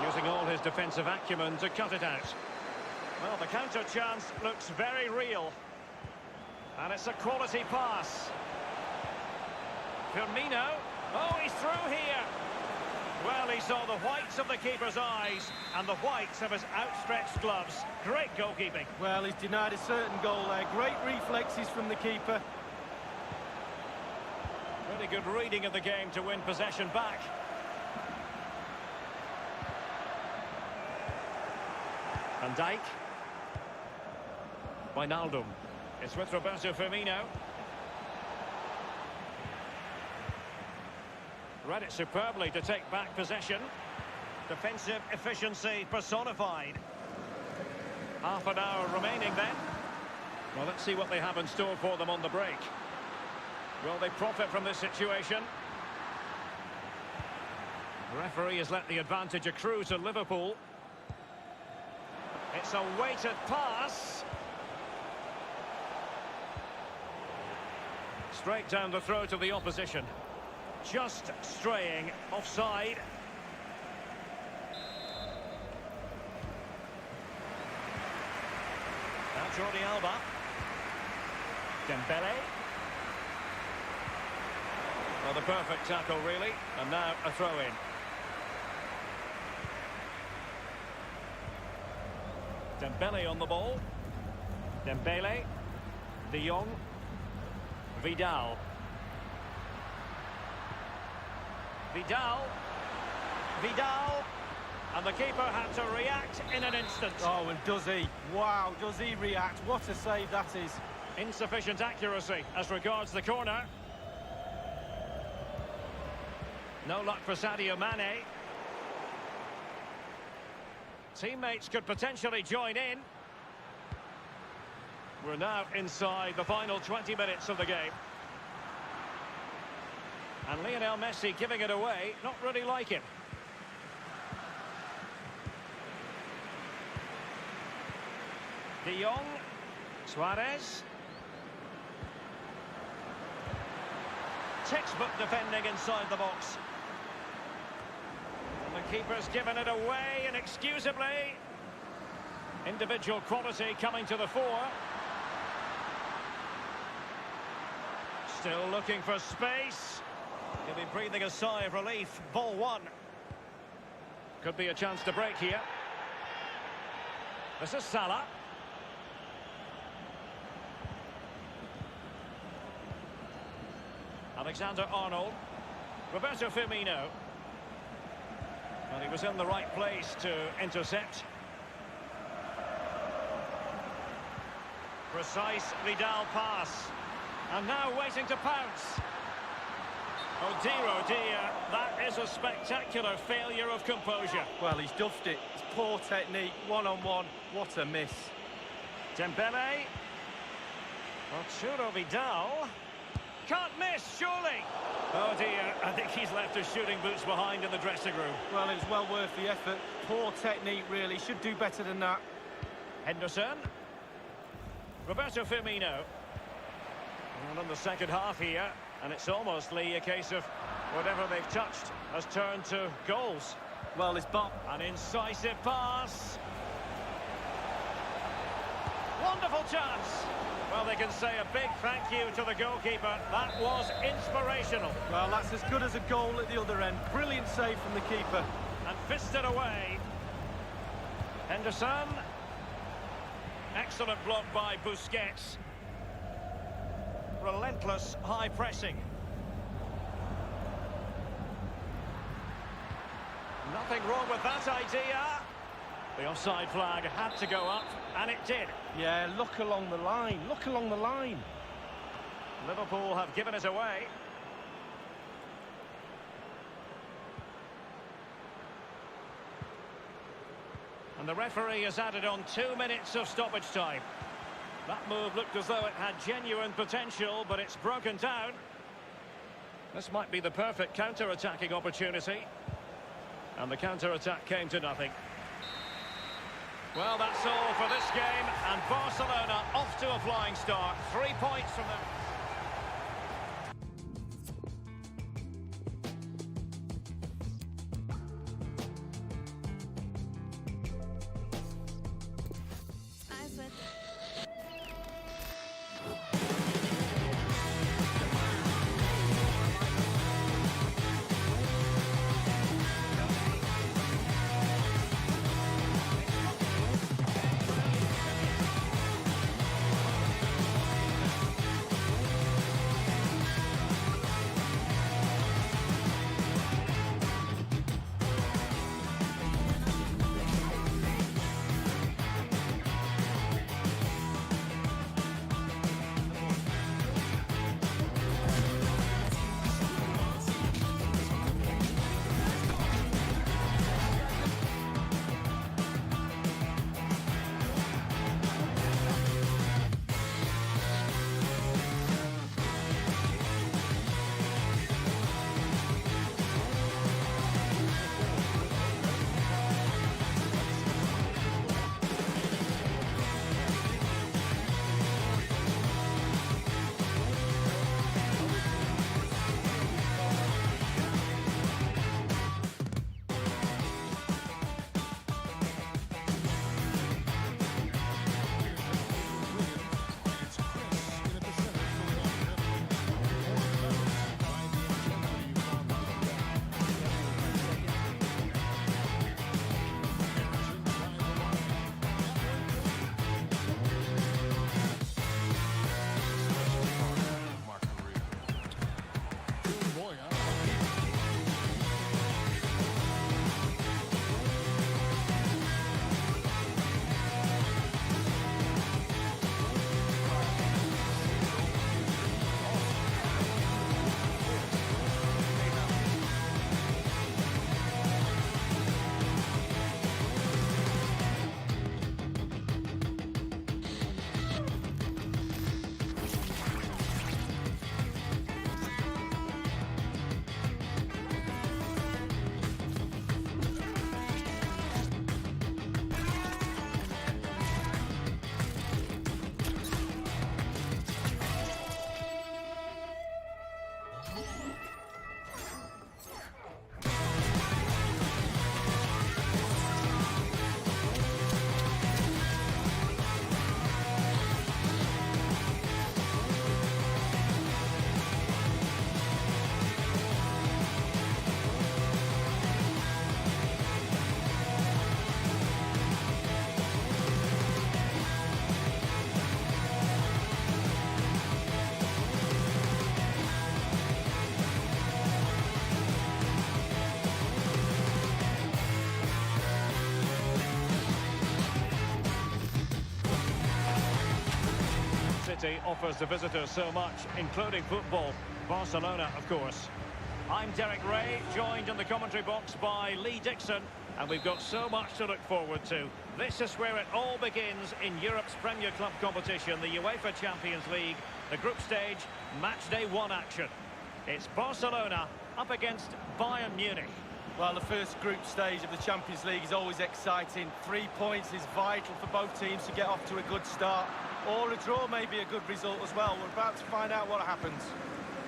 Using all his defensive acumen to cut it out. Well, the counter chance looks very real. And it's a quality pass. Firmino. Oh, he's through here. Well, he saw the whites of the keeper's eyes and the whites of his outstretched gloves. Great goalkeeping. Well, he's denied a certain goal there. Great reflexes from the keeper. Pretty good reading of the game to win possession back. Van Dijk. Wijnaldum. It's with Roberto Firmino. Read it superbly to take back possession. Defensive efficiency personified. Half an hour remaining then. Well, let's see what they have in store for them on the break. Will they profit from this situation? The referee has let the advantage accrue to Liverpool. It's a weighted pass. Straight down the throat of the opposition. Just straying offside. Now Jordi Alba. Dembele. Well, the perfect tackle, really. And now a throw-in. Dembele on the ball. Dembele. De Jong. Vidal. Vidal. Vidal. And the keeper had to react in an instant. Oh, and does he? Wow, does he react? What a save that is. Insufficient accuracy as regards the corner. No luck for Sadio Mane. Teammates could potentially join in. We're now inside the final 20 minutes of the game. And Lionel Messi giving it away, not really like him. De Jong. Suarez. Textbook defending inside the box. And the keeper's given it away inexcusably. Individual quality coming to the fore. Still looking for space. He'll be breathing a sigh of relief. Ball one. Could be a chance to break here. This is Salah. Alexander-Arnold. Roberto Firmino. Well, he was in the right place to intercept. Precise Vidal pass. And now waiting to pounce. Oh dear, that is a spectacular failure of composure. Well, he's duffed it. It's poor technique, one-on-one. What a miss. Dembele. Arturo Vidal. Can't miss, surely. Oh dear, I think he's left his shooting boots behind in the dressing room. Well, it was well worth the effort. Poor technique, really. Should do better than that. Henderson. Roberto Firmino. And in the second half here, and it's almost, Lee, a case of whatever they've touched has turned to goals. Well, it's An incisive pass. Wonderful chance. Well, they can say a big thank you to the goalkeeper. That was inspirational. Well, that's as good as a goal at the other end. Brilliant save from the keeper. And fisted away. Henderson. Excellent block by Busquets. Relentless high pressing. Nothing wrong with that idea. The offside flag had to go up, and it did. Yeah, look along the line. Look along the line. Liverpool have given it away. And the referee has added on 2 minutes of stoppage time. That move looked as though it had genuine potential, but it's broken down. This might be the perfect counter-attacking opportunity. And the counter-attack came to nothing. Well, that's all for this game, and Barcelona off to a flying start. 3 points from them. city offers the visitors so much, including football. Barcelona, of course. I'm Derek Ray, joined in the commentary box by Lee Dixon, and we've got so much to look forward to. This is where it all begins in Europe's Premier Club competition, the UEFA Champions League, the group stage, match day 1 action. It's Barcelona up against Bayern Munich. Well, the first group stage of the Champions League is always exciting. 3 points is vital for both teams to get off to a good start. Or a draw may be a good result as well. We're about to find out what happens.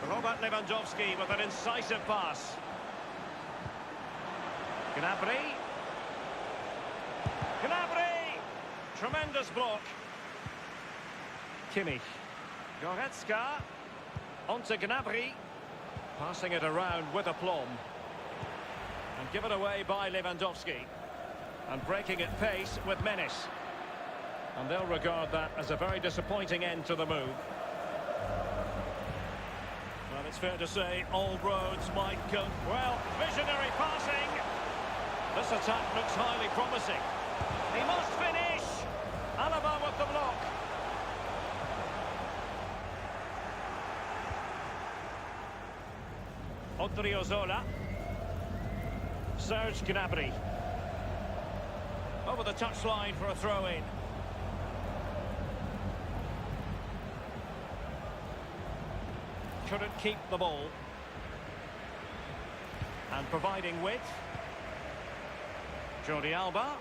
Robert Lewandowski with an incisive pass. Gnabry. Gnabry! Tremendous block. Kimmich. Goretzka. Onto Gnabry. Passing it around with aplomb. And given away by Lewandowski. And breaking at pace with menace. And they'll regard that as a very disappointing end to the move. Well, it's fair to say all roads might go... Well, visionary passing. This attack looks highly promising. He must finish. Alaba with the block. Odriozola. Serge Gnabry. Over the touchline for a throw-in. Couldn't keep the ball. And providing width. Jordi Alba.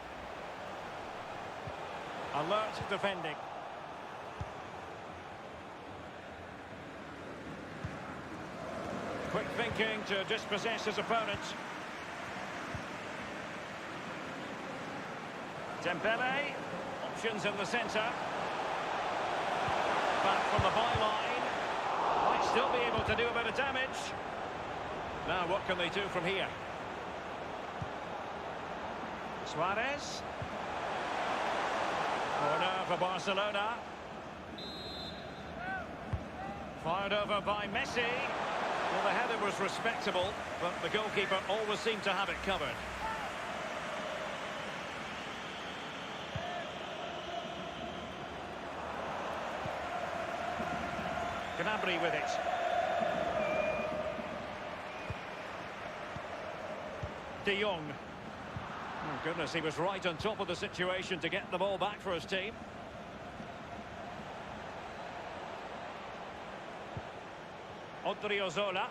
Alert defending. Quick thinking to dispossess his opponent. Dembele. Options in the centre. Back from the byline. Might still be able to do a bit of damage. Now what can they do from here? Suarez. Corner for Barcelona. Fired over by Messi. Well, the header was respectable, but the goalkeeper always seemed to have it covered. Gnabry with it. De Jong. Oh, goodness, he was right on top of the situation to get the ball back for his team. Odriozola.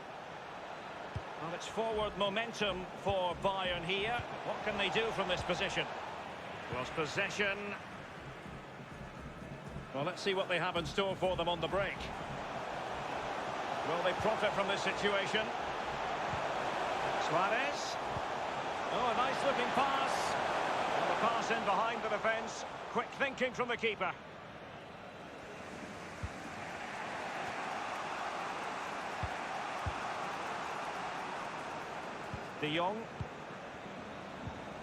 Well, it's forward momentum for Bayern here. What can they do from this position? Lost possession. Well, let's see what they have in store for them on the break. Will they profit from this situation? Suarez. Oh, a nice-looking pass. And the pass in behind the defence. Quick thinking from the keeper. De Jong.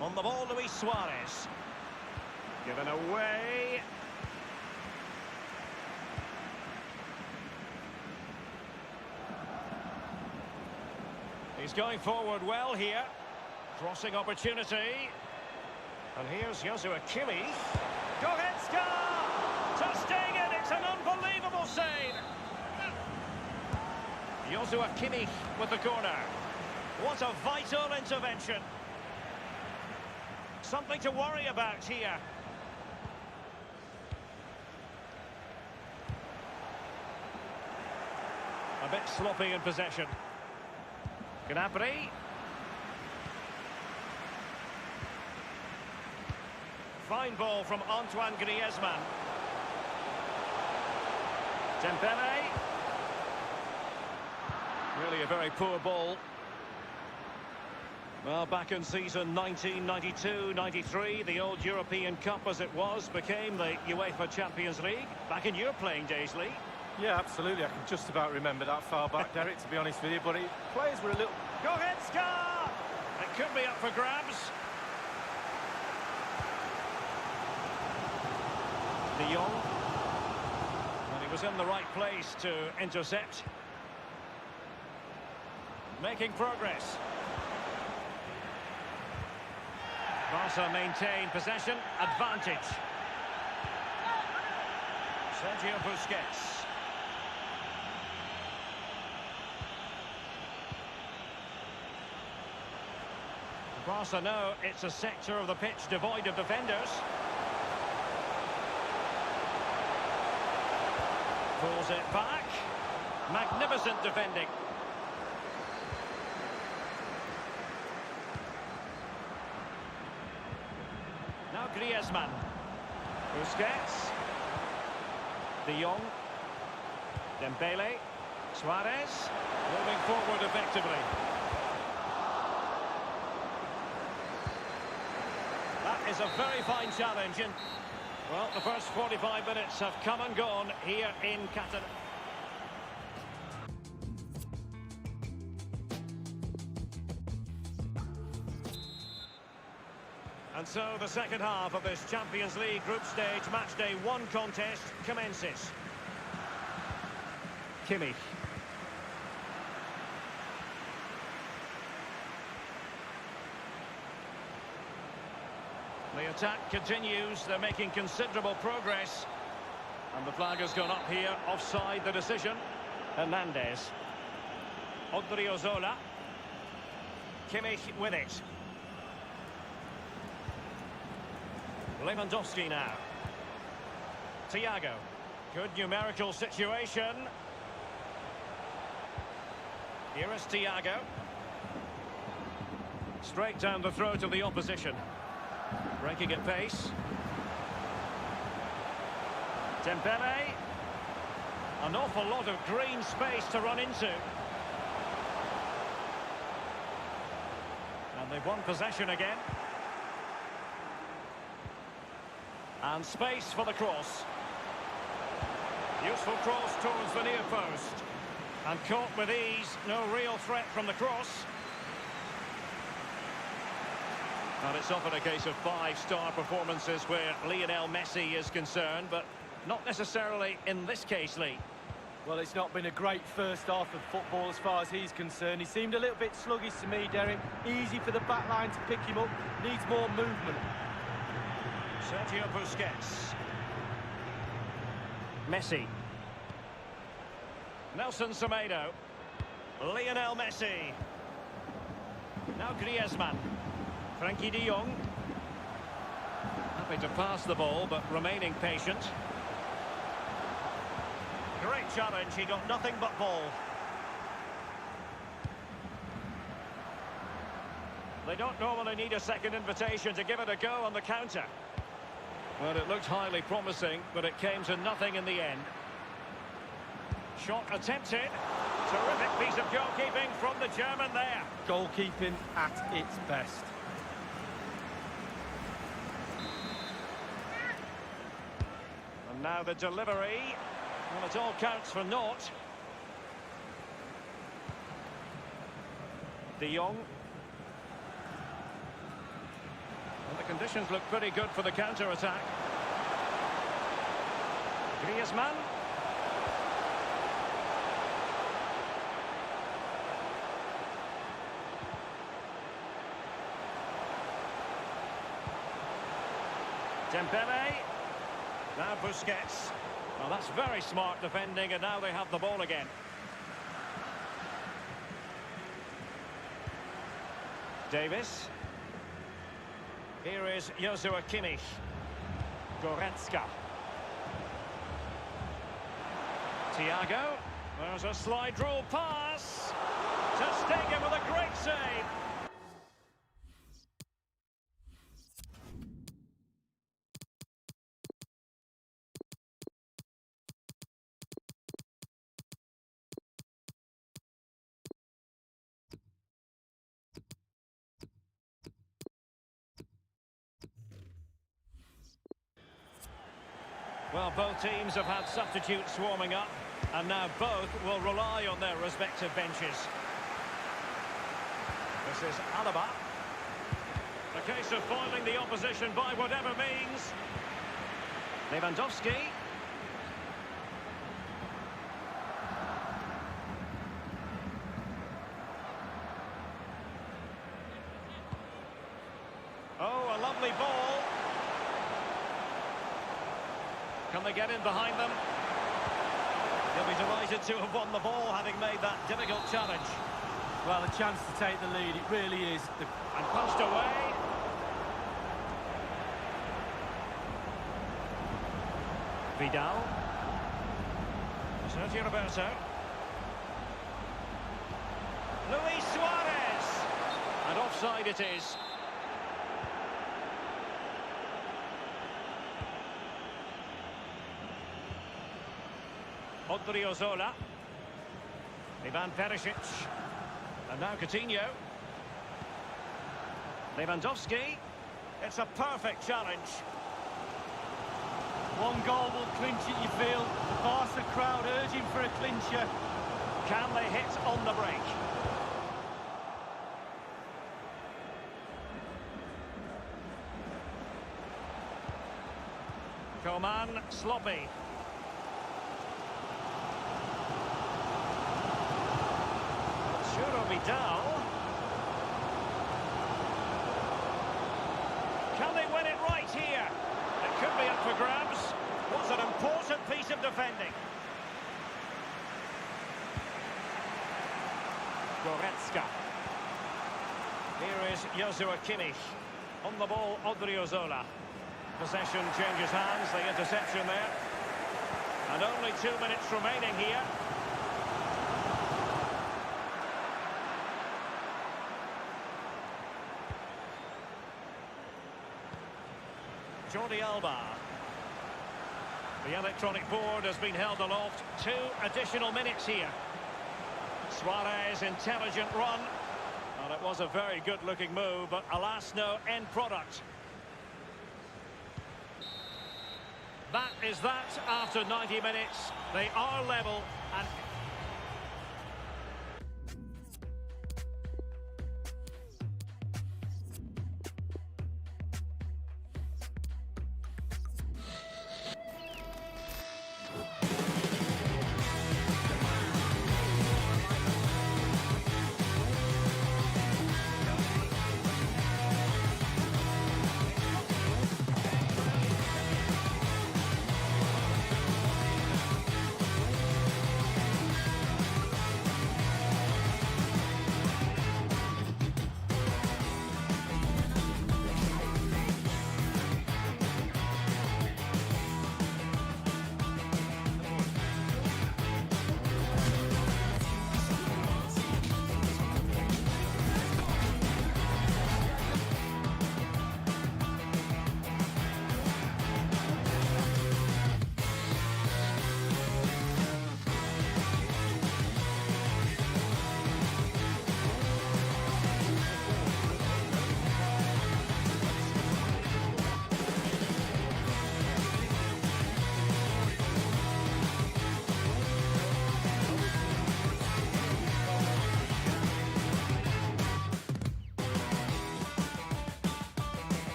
On the ball, Luis Suarez. Given away. He's going forward well here. Crossing opportunity. And here's Joshua Kimmich. Goretzka! Ter Stegen, it's an unbelievable save. Joshua Kimmich with the corner. What a vital intervention. Something to worry about here. A bit sloppy in possession. Gnabry. Fine ball from Antoine Griezmann. Dembele. Really a very poor ball. Well, back in season 1992-93, the old European Cup as it was became the UEFA Champions League. Back in your playing days, Lee. Yeah, absolutely. I can just about remember that far back, Derek, to be honest with you. But players were a little... Goretzka! It could be up for grabs. De Jong. And he was in the right place to intercept. Making progress. Barca maintain possession, advantage. Sergio Busquets. Barca know it's a sector of the pitch devoid of defenders. Pulls it back. Magnificent defending. Now Griezmann. Busquets. De Jong. Dembele. Suarez. Moving forward effectively. That is a very fine challenge. And, well, the first 45 minutes have come and gone here in Qatar. And so the second half of this Champions League group stage matchday 1 contest commences. Kimmich. The attack continues, they're making considerable progress. And the flag has gone up here, offside the decision. Hernandez. Odriozola. Kimmich with it. Lewandowski now. Thiago. Good numerical situation. Here is Thiago. Straight down the throat of the opposition. Breaking at pace. Dembele. An awful lot of green space to run into. And they've won possession again. And space for the cross. Useful cross towards the near post. And caught with ease, no real threat from the cross. And it's often a case of 5-star performances where Lionel Messi is concerned, but not necessarily in this case, Lee. Well, it's not been a great first half of football as far as he's concerned. He seemed a little bit sluggish to me, Derek. Easy for the back line to pick him up. Needs more movement. Sergio Busquets. Messi. Nelson Semedo. Lionel Messi. Now Griezmann. Frankie de Jong. Happy to pass the ball, but remaining patient. Great challenge, he got nothing but ball. They don't normally need a second invitation to give it a go on the counter. Well, it looked highly promising, but it came to nothing in the end. Shot attempted. Terrific piece of goalkeeping from the German there. Goalkeeping at its best. And now the delivery. Well, it all counts for naught. De Jong. Well, the conditions look pretty good for the counter-attack. Griezmann. Dembele. Now Busquets. Well, that's very smart defending, and now they have the ball again. Davis. Here is Joshua Kimmich. Goretzka. Thiago. There's a slide rule pass. Ter Stegen with a great save. Well, both teams have had substitutes warming up, and now both will rely on their respective benches. This is Alaba. A case of foiling the opposition by whatever means. Lewandowski. Oh, a lovely ball. Can they get in behind them? He'll be delighted to have won the ball, having made that difficult challenge. Well, a chance to take the lead, it really is. And passed away. Vidal. Sergio Roberto. Luis Suarez. And offside it is. Odriozola. Ivan Perisic. And now Coutinho. Lewandowski. It's a perfect challenge. One goal will clinch it, you feel. The Barca crowd urging for a clincher. Can they hit on the break? Coman, sloppy. Vidal. Can they win it right here? It could be up for grabs. Was an important piece of defending. Goretzka. Here is Joshua Kimmich. On the ball, Odriozola. Possession changes hands, the interception there. And only 2 minutes remaining here. Jordi Alba. The electronic board has been held aloft. 2 additional minutes here. Suarez, intelligent run. Well, it was a very good-looking move, but alas, no end product. That is that after 90 minutes. They are level and...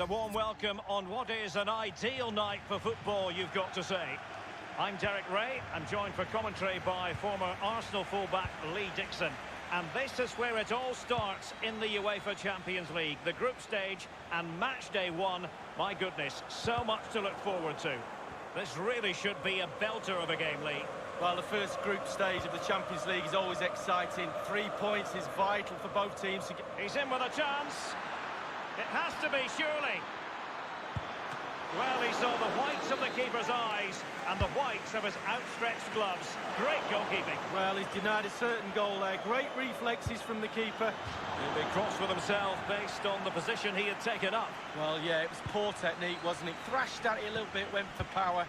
a warm welcome on what is an ideal night for football, you've got to say. I'm Derek Ray. I'm joined for commentary by former Arsenal fullback Lee Dixon. And this is where it all starts in the UEFA Champions League. The group stage and match day one. My goodness, so much to look forward to. This really should be a belter of a game, Lee. Well, the first group stage of the Champions League is always exciting. 3 points is vital for both teams to get... He's in with a chance. It has to be, surely. Well, he saw the whites of the keeper's eyes and the whites of his outstretched gloves. Great goalkeeping. Well, he's denied a certain goal there. Great reflexes from the keeper. He'll be cross with himself based on the position he had taken up. Well, yeah, it was poor technique, wasn't it? Thrashed at it a little bit, went for power.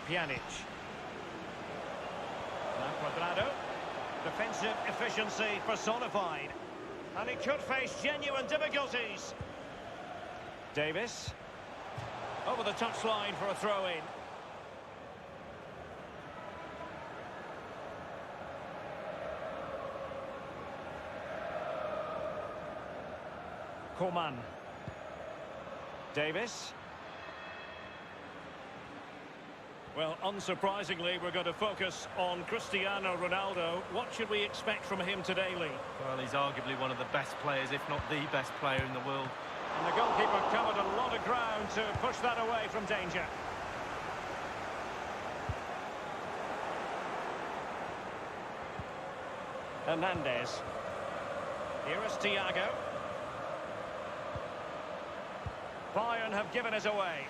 Pjanic. Now Cuadrado. Defensive efficiency personified. And he could face genuine difficulties. Davis. Over the touchline for a throw-in. Coman. Davis. Well, unsurprisingly, we're going to focus on Cristiano Ronaldo. What should we expect from him today, Lee? Well, he's arguably one of the best players, if not the best player in the world. And the goalkeeper covered a lot of ground to push that away from danger. Hernandez. Here is Thiago. Bayern have given it away.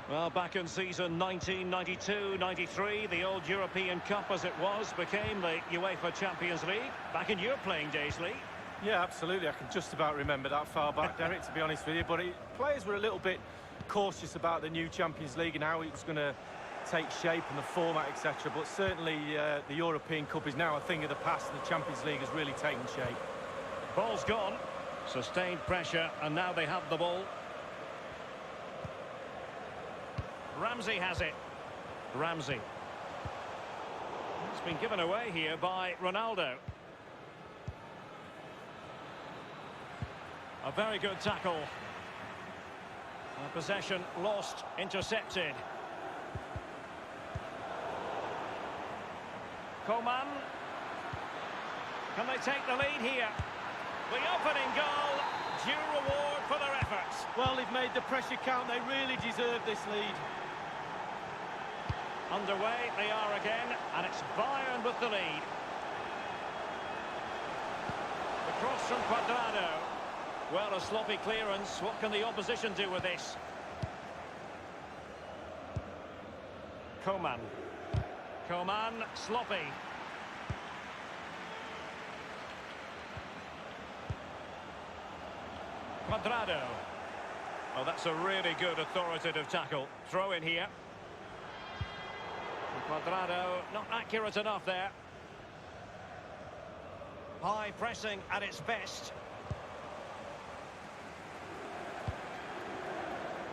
Well, back in season 1992-93, the old European Cup as it was became the UEFA Champions League. Back in your playing days, Lee. Yeah, absolutely. I can just about remember that far back, Derek, to be honest with you. But players were a little bit cautious about the new Champions League and how it was going to take shape and the format, etc. But certainly the European Cup is now a thing of the past and the Champions League has really taken shape. Ball's gone. Sustained pressure, and now they have the ball. Ramsey has it. Ramsey. It's been given away here by Ronaldo. A very good tackle. Possession lost, intercepted. Coman. Can they take the lead here? The opening goal, due reward for their efforts. Well, they've made the pressure count. They really deserve this lead. Underway they are again, and it's Bayern with the lead. The cross from Cuadrado. Well, a sloppy clearance. What can the opposition do with this? Coman. Coman, sloppy. Cuadrado. Oh, that's a really good authoritative tackle. Throw in here. Cuadrado, not accurate enough there. High pressing at its best.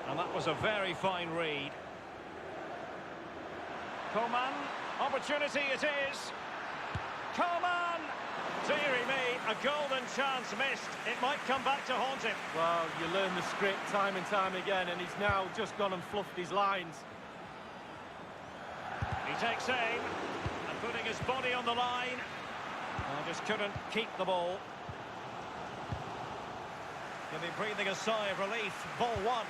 And that was a very fine read. Coman, opportunity it is. Coman! Deary me, a golden chance missed. It might come back to haunt him. Well, you learn the script time and time again, and he's now just gone and fluffed his lines. He takes aim, and putting his body on the line. Just couldn't keep the ball. He'll be breathing a sigh of relief. Ball one.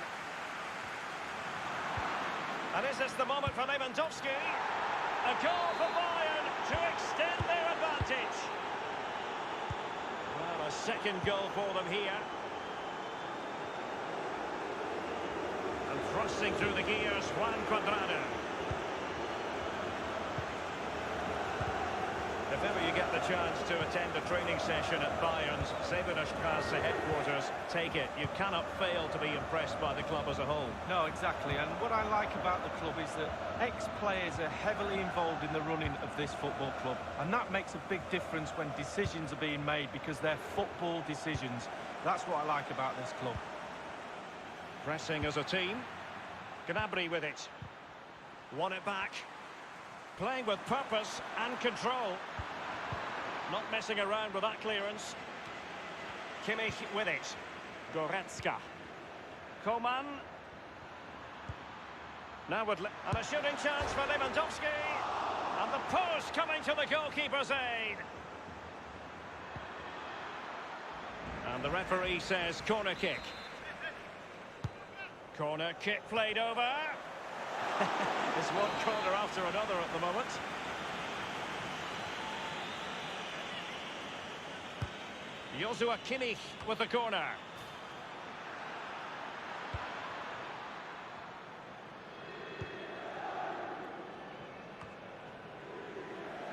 And is this the moment for Lewandowski? A goal for Bayern to extend their advantage. Well, a second goal for them here. And thrusting through the gears, Juan Cuadrado. If ever you get the chance to attend a training session at Bayern's CyberLive headquarters, take it. You cannot fail to be impressed by the club as a whole. No, exactly. And what I like about the club is that ex-players are heavily involved in the running of this football club. And that makes a big difference when decisions are being made because they're football decisions. That's what I like about this club. Pressing as a team. Gnabry with it. Won it back. Playing with purpose and control. Not messing around with that clearance. Kimmich with it. Goretzka. Coman. Now and a shooting chance for Lewandowski. And the post coming to the goalkeeper's aid. And the referee says corner kick. Corner kick played over. It's one corner after another at the moment. Joshua Kimmich with the corner.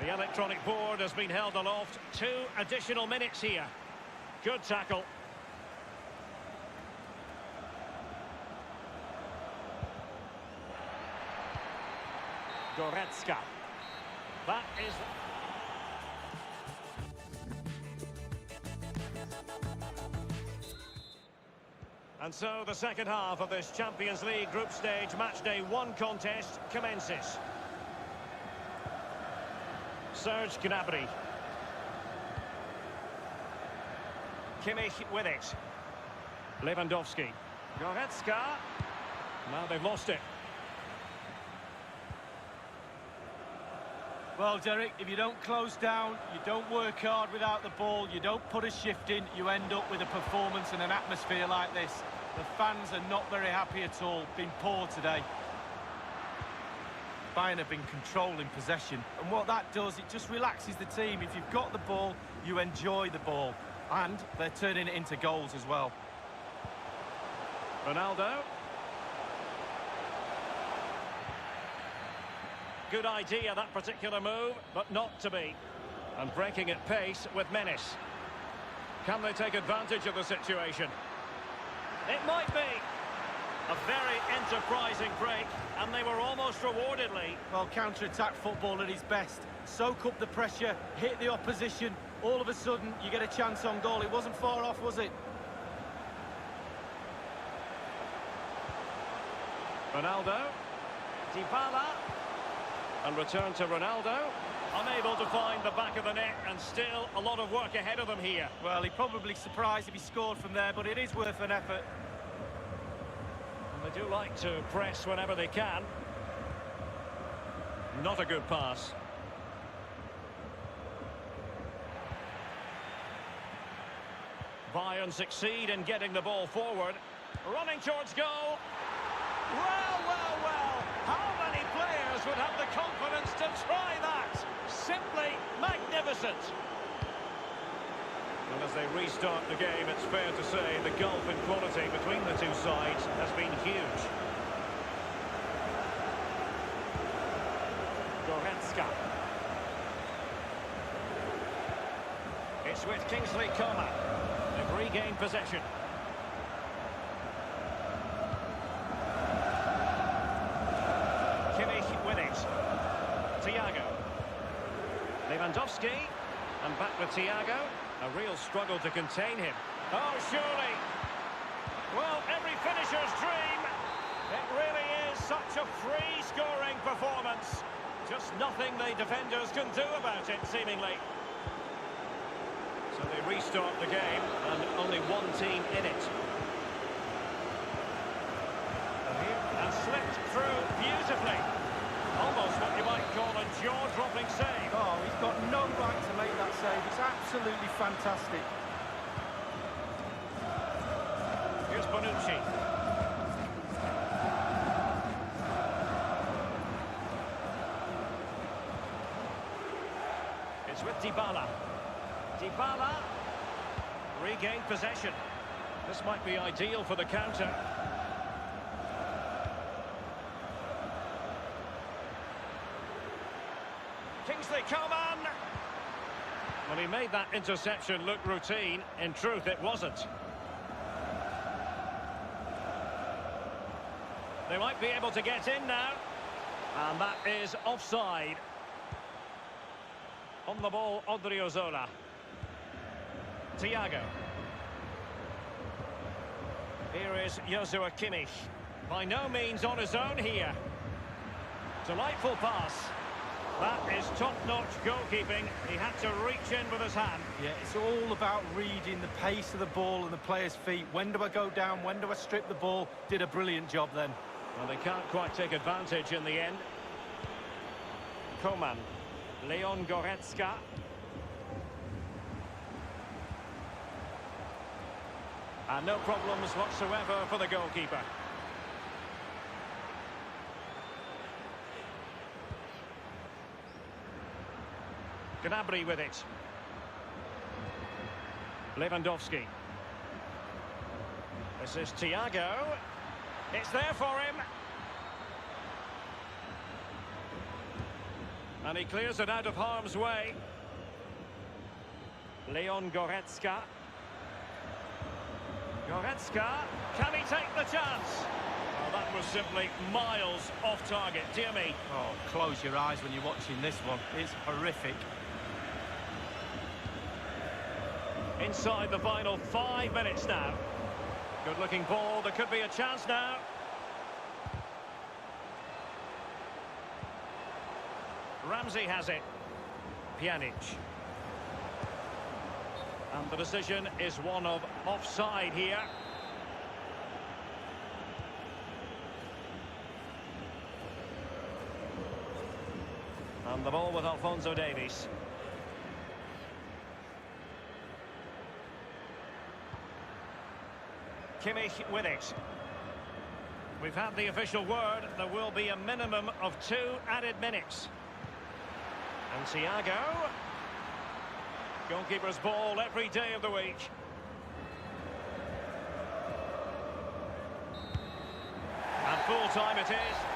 The electronic board has been held aloft. 2 additional minutes here. Good tackle. Goretzka. That is... And so the second half of this Champions League group stage matchday 1 contest commences. Serge Gnabry. Kimmich with it. Lewandowski. Goretzka. Now they've lost it. Well, Derek, if you don't close down, you don't work hard without the ball, you don't put a shift in, you end up with a performance and an atmosphere like this. The fans are not very happy at all. Been poor today. Bayern have been controlling possession, and what that does, it just relaxes the team. If you've got the ball, you enjoy the ball, and they're turning it into goals as well. Ronaldo. Good idea, that particular move, but not to be. And breaking at pace with menace. Can they take advantage of the situation? It might be. A very enterprising break, and they were almost rewarded, Lee. Well, counter-attack football at its best. Soak up the pressure, hit the opposition. All of a sudden, you get a chance on goal. It wasn't far off, was it? Ronaldo. Dybala. And return to Ronaldo. Unable to find the back of the net, and still a lot of work ahead of them here. Well, he'd probably be surprised if he scored from there, but it is worth an effort. And they do like to press whenever they can. Not a good pass. Bayern succeed in getting the ball forward. Running towards goal. Well, well, well. How many players would have the confidence to try that? Simply magnificent. And as they restart the game, it's fair to say the gulf in quality between the two sides has been huge. Goretzka. It's with Kingsley Coman. They've regained possession. Kimmich with it. Thiago. Lewandowski. And back with Thiago. A real struggle to contain him. Oh, surely. Well, every finisher's dream. It really is such a free-scoring performance. Just nothing the defenders can do about it, seemingly. So they restart the game, and only one team in it. And slipped through beautifully. Almost what you might call a jaw-dropping save. Oh, he's got no right to make that save. It's absolutely fantastic. Here's Bonucci. It's with Dybala. Dybala regained possession. This might be ideal for the counter. Kingsley Coman. Well, he made that interception look routine. In truth, it wasn't. They might be able to get in now. And that is offside. On the ball, Odriozola. Thiago. Here is Joshua Kimmich. By no means on his own here. Delightful pass. That is top-notch goalkeeping. He had to reach in with his hand. Yeah, it's all about reading the pace of the ball and the player's feet. When do I go down? When do I strip the ball? Did a brilliant job then. Well, they can't quite take advantage in the end. Coman. Leon Goretzka. And no problems whatsoever for the goalkeeper. Gnabry with it. Lewandowski. This is Thiago. It's there for him. And he clears it out of harm's way. Leon Goretzka. Goretzka. Can he take the chance? Well, that was simply miles off target. Dear me. Oh, close your eyes when you're watching this one. It's horrific. Inside the final 5 minutes now. Good-looking ball. There could be a chance now. Ramsey has it. Pjanic. And the decision is one of offside here. And the ball with Alphonso Davies. Kimmich with it. We've had the official word. There will be a minimum of 2 added minutes. And Thiago. Goalkeeper's ball every day of the week. And full time it is.